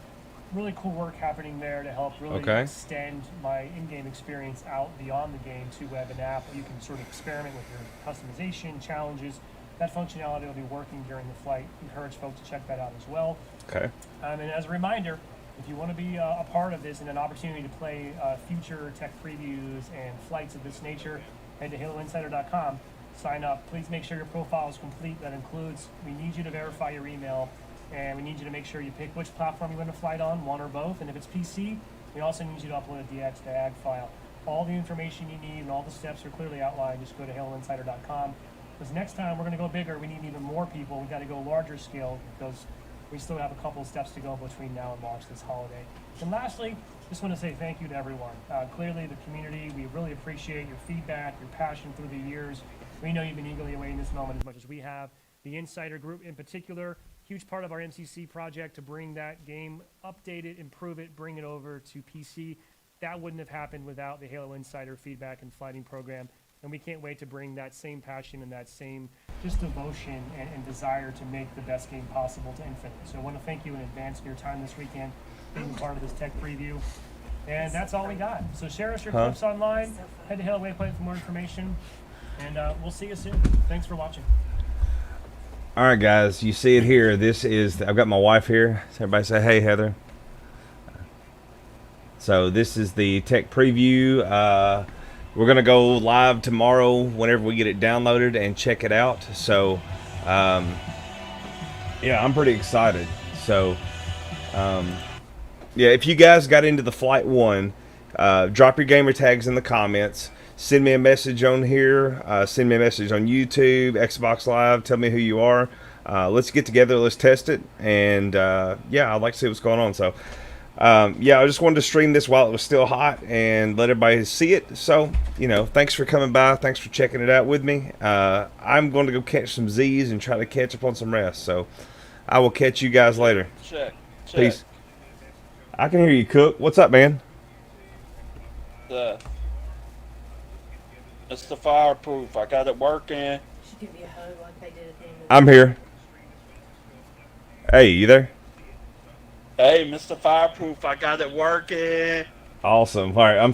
Really cool work happening there to help really Okay. extend my in-game experience out beyond the game to web and app. You can sort of experiment with your customization, challenges. That functionality will be working during the flight. Encourage folks to check that out as well. Okay. And as a reminder, if you want to be a part of this and an opportunity to play future tech previews and flights of this nature, head to HaloInsider.com, sign up. Please make sure your profile is complete. That includes, we need you to verify your email, and we need you to make sure you pick which platform you want to flight on, one or both. And if it's PC, we also need you to upload a DX-to-AG file. All the information you need and all the steps are clearly outlined. Just go to HaloInsider.com. Because next time we're going to go bigger, we need even more people. We've got to go larger scale because we still have a couple of steps to go between now and launch this holiday. And lastly, just want to say thank you to everyone. Clearly, the community, we really appreciate your feedback, your passion through the years. We know you've been eagerly awaiting this moment as much as we have. The Insider Group in particular, huge part of our MCC project to bring that game, update it, improve it, bring it over to PC. That wouldn't have happened without the Halo Insider feedback and flighting program. And we can't wait to bring that same passion and that same just devotion and desire to make the best game possible to Infinite. So I want to thank you in advance for your time this weekend, being part of this tech preview. And that's all we got. So share us your clips online. Head to Halo Waypoint for more information. And we'll see you soon. Thanks for watching. All right, guys, you see it here. This is, I've got my wife here. So everybody say, hey, Heather. So this is the tech preview. We're going to go live tomorrow whenever we get it downloaded and check it out. So, yeah, I'm pretty excited. So, yeah, if you guys got into the Flight 1, drop your gamer tags in the comments. Send me a message on here. Send me a message on YouTube, Xbox Live. Tell me who you are. Let's get together. Let's test it. And, yeah, I'd like to see what's going on. So, yeah, I just wanted to stream this while it was still hot and let everybody see it. So, you know, thanks for coming by. Thanks for checking it out with me. I'm going to go catch some Z's and try to catch up on some rest. So, I will catch you guys later. Check. Peace. I can hear you, Cook. What's up, man? It's the fireproof. I got it working. Should give you a hug like they did at the end of I'm here. Hey, you there? Hey, Mr. Fireproof, I got it working. Awesome. All right, I'm